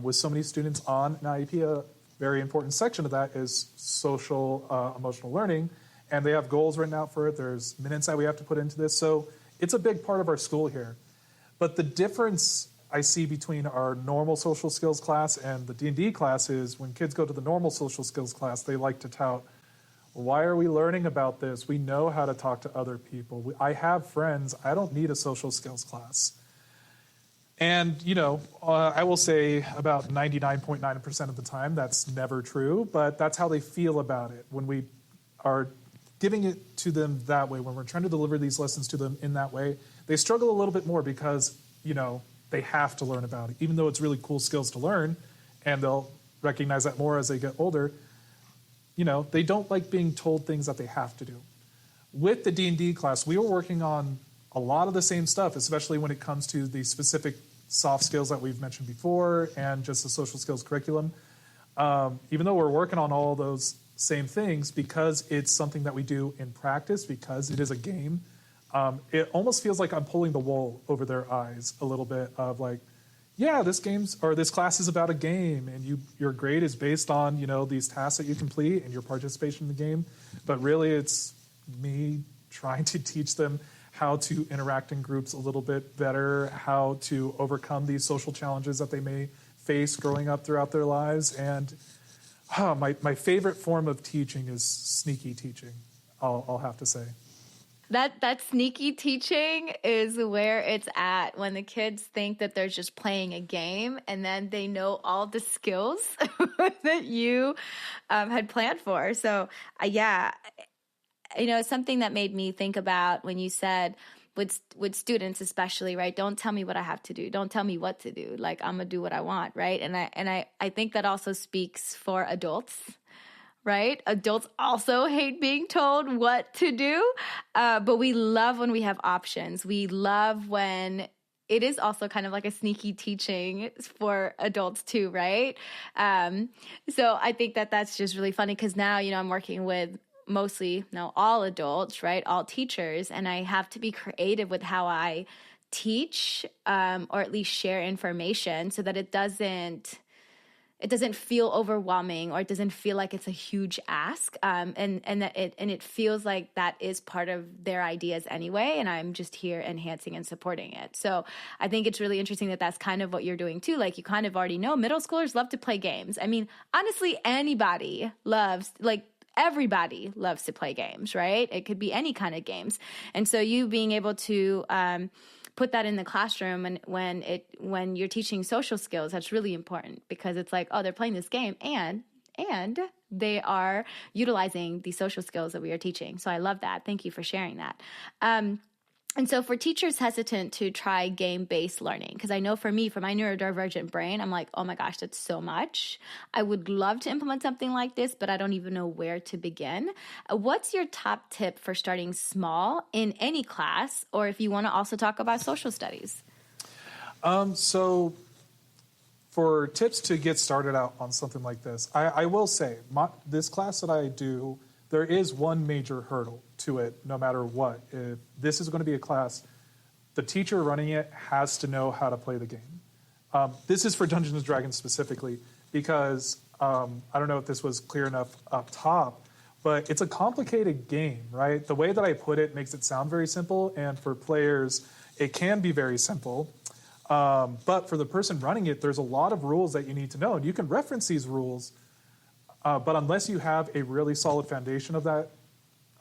With so many students on an IEP, a very important section of that is social emotional learning. And they have goals written out for it. There's minutes that we have to put into this. So it's a big part of our school here. But the difference I see between our normal social skills class and the D&D class is when kids go to the normal social skills class, they like to tout, why are we learning about this? We know how to talk to other people. I have friends. I don't need a social skills class. And, I will say about 99.9% of the time, that's never true, but that's how they feel about it when we are giving it to them that way, when we're trying to deliver these lessons to them in that way. They struggle a little bit more because, they have to learn about it, even though it's really cool skills to learn, and they'll recognize that more as they get older. They don't like being told things that they have to do. With the D&D class, we were working on a lot of the same stuff, especially when it comes to the specific soft skills that we've mentioned before and just the social skills curriculum. Even though we're working on all those same things, because it's something that we do in practice, because it is a game, it almost feels like I'm pulling the wool over their eyes a little bit of like, yeah, this class is about a game, and your grade is based on, these tasks that you complete and your participation in the game. But really it's me trying to teach them how to interact in groups a little bit better, how to overcome these social challenges that they may face growing up throughout their lives. And my favorite form of teaching is sneaky teaching, I'll have to say. That sneaky teaching is where it's at, when the kids think that they're just playing a game, and then they know all the skills that you had planned for. So, it's something that made me think about when you said with students especially, right? Don't tell me what I have to do. Don't tell me what to do. Like, I'm gonna do what I want, right? And I think that also speaks for adults, right? Adults also hate being told what to do, but we love when we have options. We love when it is also kind of like a sneaky teaching for adults too, right? So I think that that's just really funny, because now, I'm working with all adults, right? All teachers. And I have to be creative with how I teach, or at least share information, so that it doesn't feel overwhelming, or it doesn't feel like it's a huge ask. And it feels like that is part of their ideas anyway. And I'm just here enhancing and supporting it. So I think it's really interesting that that's kind of what you're doing too. Like, you kind of already know middle schoolers love to play games. I mean, honestly, everybody loves to play games, right? It could be any kind of games. And so you being able to put that in the classroom, and when you're teaching social skills, that's really important, because it's like, oh, they're playing this game and they are utilizing the social skills that we are teaching. So I love that. Thank you for sharing that. And so for teachers hesitant to try game-based learning, because I know for me, for my neurodivergent brain, I'm like, oh my gosh, that's so much. I would love to implement something like this, but I don't even know where to begin. What's your top tip for starting small in any class, or if you want to also talk about social studies? So for tips to get started out on something like this, I will say this class that I do, there is one major hurdle to it, no matter what. If this is going to be a class, the teacher running it has to know how to play the game. This is for Dungeons & Dragons specifically, because I don't know if this was clear enough up top, but it's a complicated game, right? The way that I put it makes it sound very simple, and for players, it can be very simple. But for the person running it, there's a lot of rules that you need to know, and you can reference these rules, but unless you have a really solid foundation of that,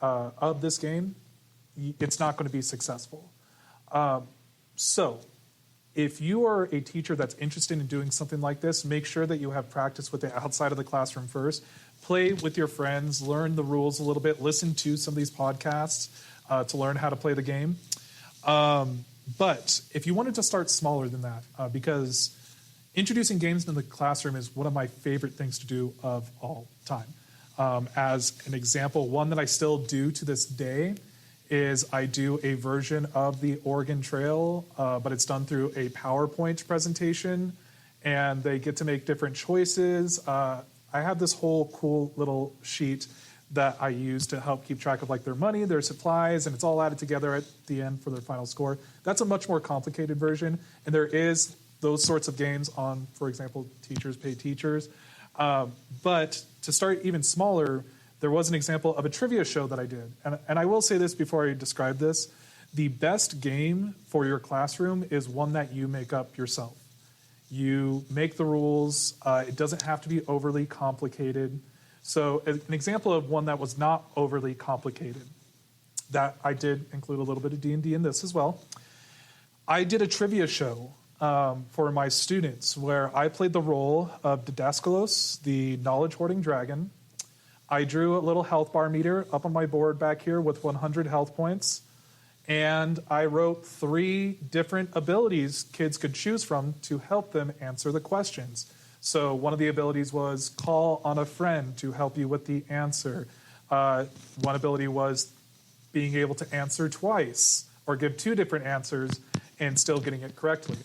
of this game, it's not going to be successful. So if you are a teacher that's interested in doing something like this, make sure that you have practice with it outside of the classroom first. Play with your friends, learn the rules a little bit, listen to some of these podcasts to learn how to play the game. But if you wanted to start smaller than that, because introducing games in the classroom is one of my favorite things to do of all time. As an example, one that I still do to this day is I do a version of the Oregon Trail, but it's done through a PowerPoint presentation, and they get to make different choices. I have this whole cool little sheet that I use to help keep track of like their money, their supplies, and it's all added together at the end for their final score. That's a much more complicated version, and there is those sorts of games on, for example, Teachers Pay Teachers. But to start even smaller, there was an example of a trivia show that I did. And I will say this before I describe this. The best game for your classroom is one that you make up yourself. You make the rules. It doesn't have to be overly complicated. So an example of one that was not overly complicated, that I did include a little bit of D&D in this as well. I did a trivia show for my students, where I played the role of Didaskalos, the knowledge hoarding dragon. I drew a little health bar meter up on my board back here with 100 health points. And I wrote 3 different abilities kids could choose from to help them answer the questions. So one of the abilities was call on a friend to help you with the answer. One ability was being able to answer twice or give 2 different answers and still getting it correctly.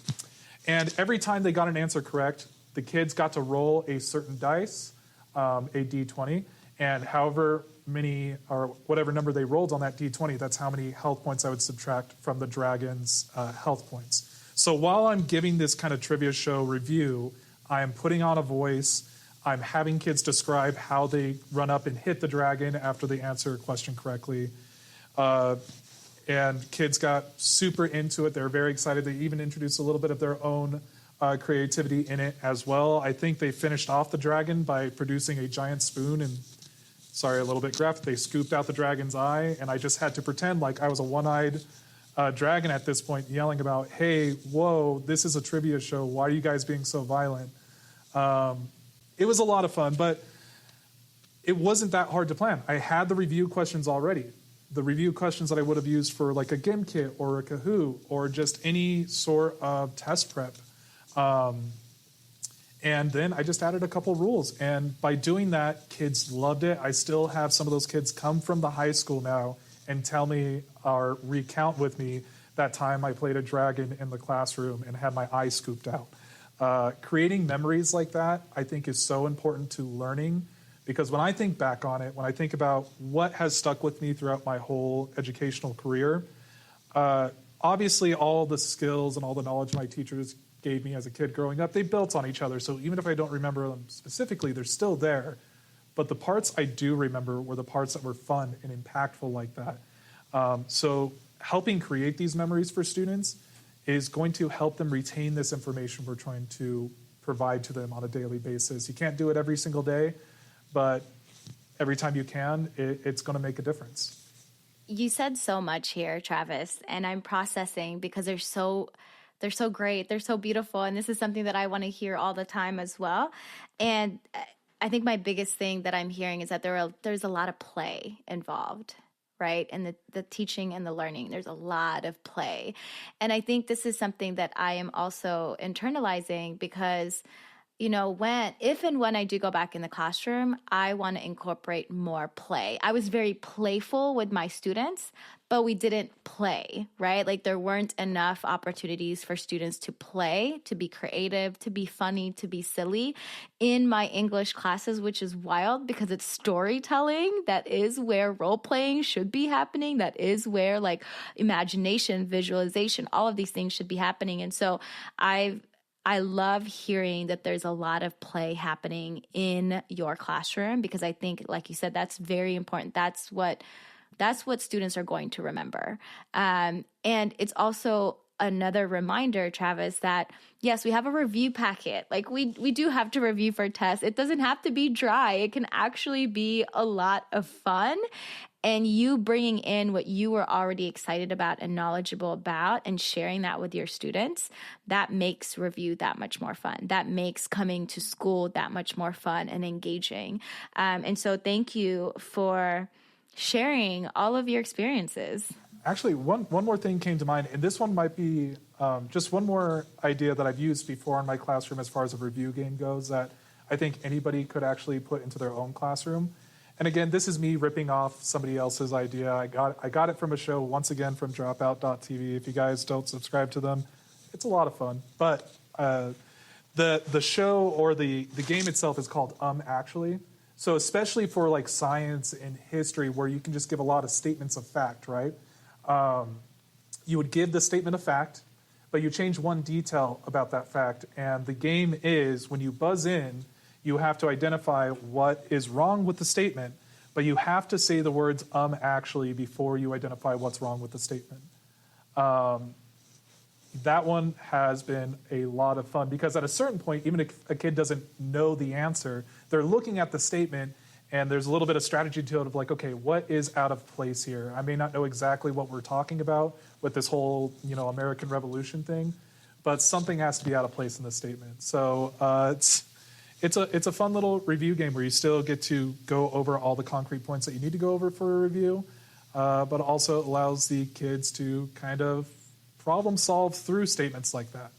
And every time they got an answer correct, the kids got to roll a certain dice, a D20, and however many or whatever number they rolled on that D20, that's how many health points I would subtract from the dragon's health points. So while I'm giving this kind of trivia show review, I am putting on a voice. I'm having kids describe how they run up and hit the dragon after they answer a question correctly. And kids got super into it. They're very excited. They even introduced a little bit of their own creativity in it as well. I think they finished off the dragon by producing a giant spoon and, sorry, a little bit graphic, they scooped out the dragon's eye, and I just had to pretend like I was a one-eyed dragon at this point, yelling about, hey, whoa, this is a trivia show. Why are you guys being so violent? It was a lot of fun, but it wasn't that hard to plan. I had the review questions already. The review questions that I would have used for like a GIM kit or a Kahoot or just any sort of test prep. And then I just added a couple rules. And by doing that, kids loved it. I still have some of those kids come from the high school now and tell me or recount with me that time I played a dragon in the classroom and had my eye scooped out. Creating memories like that, I think, is so important to learning. Because when I think back on it, when I think about what has stuck with me throughout my whole educational career, obviously all the skills and all the knowledge my teachers gave me as a kid growing up, they built on each other. So even if I don't remember them specifically, they're still there. But the parts I do remember were the parts that were fun and impactful like that. So helping create these memories for students is going to help them retain this information we're trying to provide to them on a daily basis. You can't do it every single day, but every time you can, it's going to make a difference. You said so much here, Travis, and I'm processing because they're so great. They're so beautiful. And this is something that I want to hear all the time as well. And I think my biggest thing that I'm hearing is that there's a lot of play involved, right? And the teaching and the learning, there's a lot of play. And I think this is something that I am also internalizing because if and when I do go back in the classroom, I want to incorporate more play. I was very playful with my students, but we didn't play, right? Like there weren't enough opportunities for students to play, to be creative, to be funny, to be silly in my English classes, which is wild because it's storytelling. That is where role playing should be happening. That is where like imagination, visualization, all of these things should be happening. And so I love hearing that there's a lot of play happening in your classroom because I think, like you said, that's very important. That's what students are going to remember. And it's also another reminder, Travis, that yes, we have a review packet. Like we do have to review for tests. It doesn't have to be dry. It can actually be a lot of fun. And you bringing in what you were already excited about and knowledgeable about and sharing that with your students, that makes review that much more fun. That makes coming to school that much more fun and engaging. And so thank you for sharing all of your experiences. Actually, one more thing came to mind, and this one might be just one more idea that I've used before in my classroom as far as a review game goes that I think anybody could actually put into their own classroom. And again, this is me ripping off somebody else's idea. I got it from a show, once again, from dropout.tv. If you guys don't subscribe to them, it's a lot of fun. But the show or the game itself is called Actually. So especially for like science and history where you can just give a lot of statements of fact, right? You would give the statement of fact, but you change one detail about that fact. And the game is when you buzz in, you have to identify what is wrong with the statement, but you have to say the words actually before you identify what's wrong with the statement. That one has been a lot of fun because at a certain point, even if a kid doesn't know the answer, they're looking at the statement and there's a little bit of strategy to it of like, okay, what is out of place here? I may not know exactly what we're talking about with this whole, American Revolution thing, but something has to be out of place in the statement. So it's a fun little review game where you still get to go over all the concrete points that you need to go over for a review, but also allows the kids to kind of problem solve through statements like that.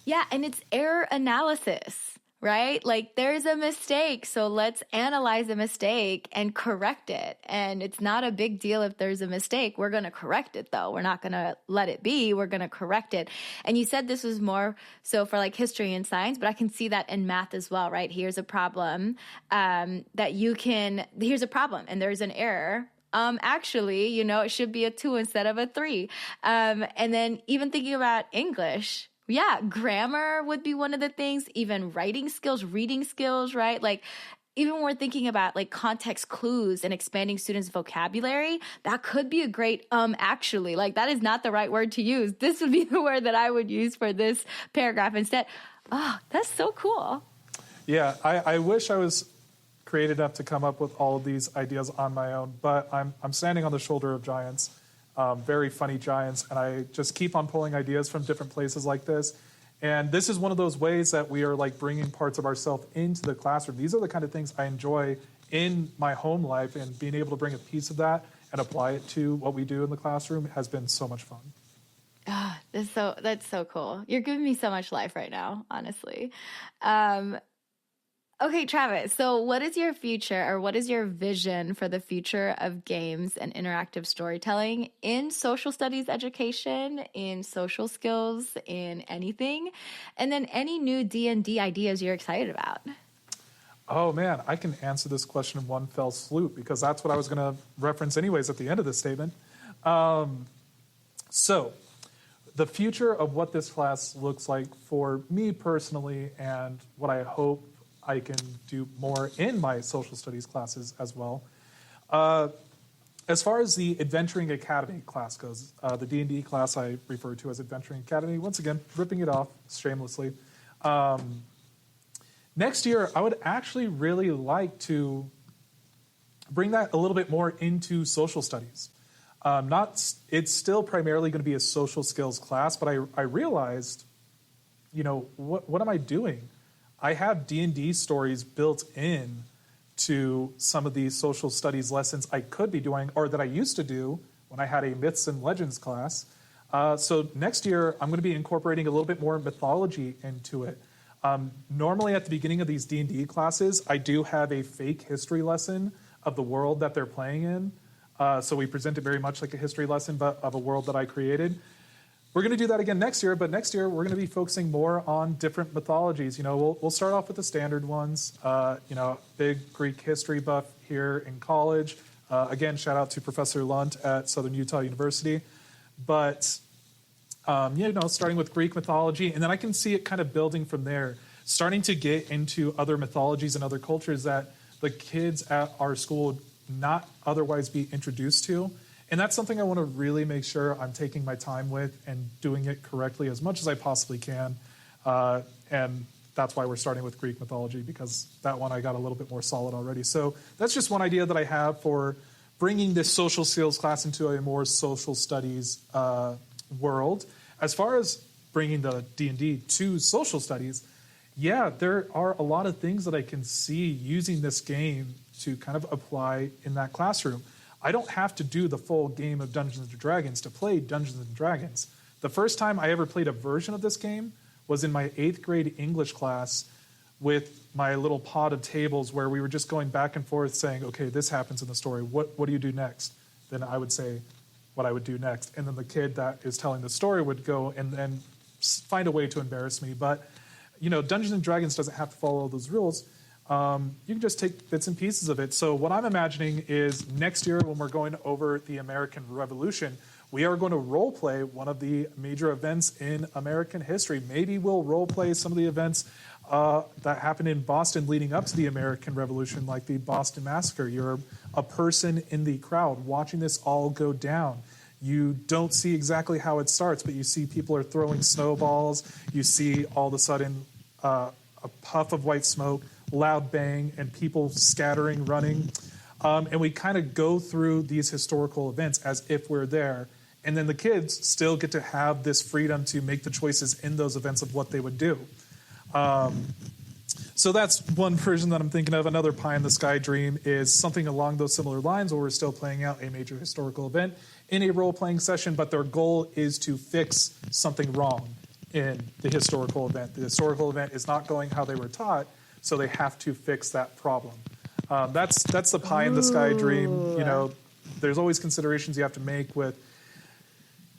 Yeah, and it's error analysis, right? Like there's a mistake, so let's analyze the mistake and correct it. And it's not a big deal if there's a mistake. We're going to correct it though. We're not going to let it be. We're going to correct it. And you said this was more so for like history and science, but I can see that in math as well, right? Here's a problem here's a problem and there's an error. Actually, it should be a 2 instead of a 3. And then even thinking about English, yeah, grammar would be one of the things, even writing skills, reading skills, right? Like even when we're thinking about like context clues and expanding students' vocabulary, that could be a great actually. Like that is not the right word to use. This would be the word that I would use for this paragraph instead. Oh, that's so cool. Yeah, I wish I was creative enough to come up with all of these ideas on my own, but I'm standing on the shoulder of giants. Very funny giants, and I just keep on pulling ideas from different places like this. And this is one of those ways that we are like bringing parts of ourselves into the classroom. These are the kind of things I enjoy in my home life, and being able to bring a piece of that and apply it to what we do in the classroom has been so much fun. Oh, that's so cool. You're giving me so much life right now, honestly. Okay, Travis, so what is your future or what is your vision for the future of games and interactive storytelling in social studies education, in social skills, in anything? And then any new D&D ideas you're excited about? Oh man, I can answer this question in one fell swoop because that's what I was going to reference anyways at the end of this statement. So the future of what this class looks like for me personally, and what I hope I can do more in my social studies classes as well. As far as the Adventuring Academy class goes, the D&D class I refer to as Adventuring Academy, once again, ripping it off shamelessly. Next year, I would actually really like to bring that a little bit more into social studies. It's still primarily going to be a social skills class, but I realized, what am I doing? I have D&D stories built in to some of these social studies lessons I could be doing, or that I used to do when I had a Myths and Legends class. So next year, I'm going to be incorporating a little bit more mythology into it. Normally at the beginning of these D&D classes, I do have a fake history lesson of the world that they're playing in. So we present it very much like a history lesson, but of a world that I created. We're going to do that again next year, but next year we're going to be focusing more on different mythologies. We'll start off with the standard ones. Big Greek history buff here in college. Again, shout out to Professor Lunt at Southern Utah University. But starting with Greek mythology, and then I can see it kind of building from there, starting to get into other mythologies and other cultures that the kids at our school would not otherwise be introduced to. And that's something I want to really make sure I'm taking my time with and doing it correctly as much as I possibly can. And that's why we're starting with Greek mythology, because that one I got a little bit more solid already. So that's just one idea that I have for bringing this social skills class into a more social studies world. As far as bringing the D&D to social studies, yeah, there are a lot of things that I can see using this game to kind of apply in that classroom. I don't have to do the full game of Dungeons & Dragons to play Dungeons & Dragons. The first time I ever played a version of this game was in my 8th grade English class with my little pod of tables where we were just going back and forth saying, okay, this happens in the story. What do you do next? Then I would say what I would do next. And then the kid that is telling the story would go and then find a way to embarrass me. But, Dungeons & Dragons doesn't have to follow those rules. You can just take bits and pieces of it. So what I'm imagining is next year when we're going over the American Revolution, we are going to role play one of the major events in American history. Maybe we'll role play some of the events that happened in Boston leading up to the American Revolution, like the Boston Massacre. You're a person in the crowd watching this all go down. You don't see exactly how it starts, but you see people are throwing snowballs. You see all of a sudden a puff of white smoke, loud bang, and people scattering, running. And we kind of go through these historical events as if we're there. And then the kids still get to have this freedom to make the choices in those events of what they would do. So that's one version that I'm thinking of. Another pie in the sky dream is something along those similar lines where we're still playing out a major historical event in a role-playing session, but their goal is to fix something wrong in the historical event. The historical event is not going how they were taught, so they have to fix that problem. That's the pie in the sky dream. You know, there's always considerations you have to make with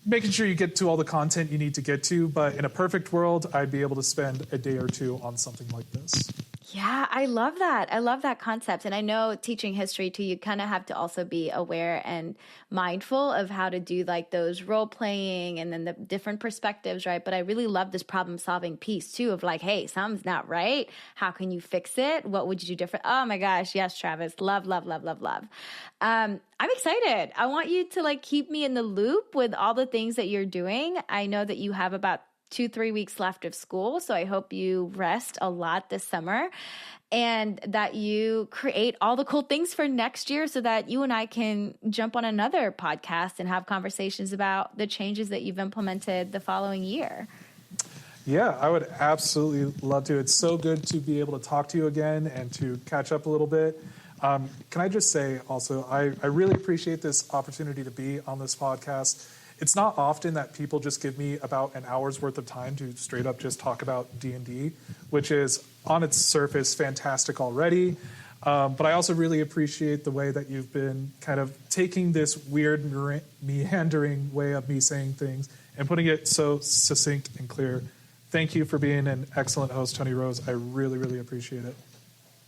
making sure you get to all the content you need to get to, but in a perfect world, I'd be able to spend a day or two on something like this. Yeah, I love that. I love that concept. And I know teaching history too, you kind of have to also be aware and mindful of how to do like those role playing and then the different perspectives, right? But I really love this problem solving piece too of like, hey, something's not right. How can you fix it? What would you do different? Oh my gosh. Yes, Travis. Love, love, love, love, love. I'm excited. I want you to like keep me in the loop with all the things that you're doing. I know that you have about 2-3 weeks left of school. So I hope you rest a lot this summer and that you create all the cool things for next year so that you and I can jump on another podcast and have conversations about the changes that you've implemented the following year. Yeah, I would absolutely love to. It's so good to be able to talk to you again and to catch up a little bit. Can I just say also, I really appreciate this opportunity to be on this podcast. It's not often that people just give me about an hour's worth of time to straight up just talk about D&D, which is on its surface fantastic already. But I also really appreciate the way that you've been kind of taking this weird meandering way of me saying things and putting it so succinct and clear. Thank you for being an excellent host, Tony Rose. I really, really appreciate it.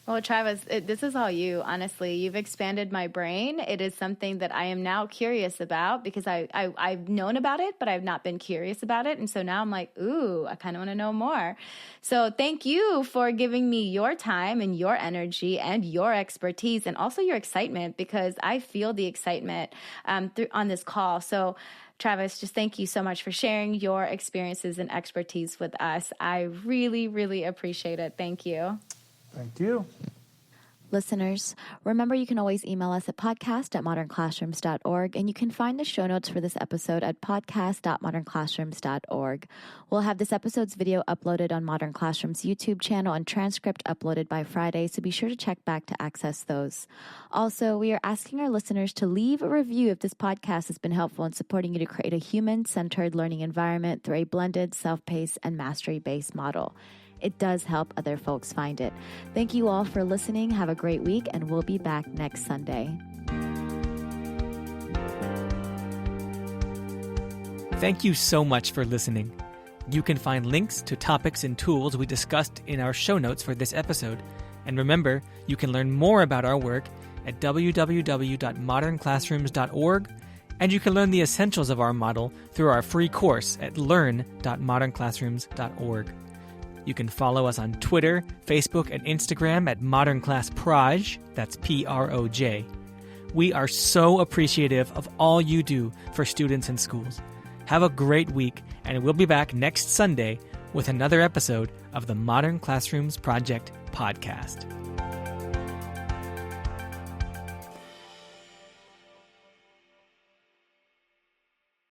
Well, Travis, this is all you, honestly. You've expanded my brain. It is something that I am now curious about because I've known about it, but I've not been curious about it. And so now I'm like, ooh, I kind of want to know more. So thank you for giving me your time and your energy and your expertise and also your excitement because I feel the excitement on this call. So Travis, just thank you so much for sharing your experiences and expertise with us. I really, really appreciate it. Thank you. Thank you. Listeners, remember you can always email us at podcast@modernclassrooms.org, and you can find the show notes for this episode at podcast.modernclassrooms.org. We'll have this episode's video uploaded on Modern Classroom's YouTube channel and transcript uploaded by Friday, so be sure to check back to access those. Also, we are asking our listeners to leave a review if this podcast has been helpful in supporting you to create a human-centered learning environment through a blended, self-paced, and mastery-based model. It does help other folks find it. Thank you all for listening. Have a great week, and we'll be back next Sunday. Thank you so much for listening. You can find links to topics and tools we discussed in our show notes for this episode. And remember, you can learn more about our work at www.modernclassrooms.org, and you can learn the essentials of our model through our free course at learn.modernclassrooms.org. You can follow us on Twitter, Facebook, and Instagram at Modern Class Proj. That's Proj. We are so appreciative of all you do for students and schools. Have a great week, and we'll be back next Sunday with another episode of the Modern Classrooms Project podcast.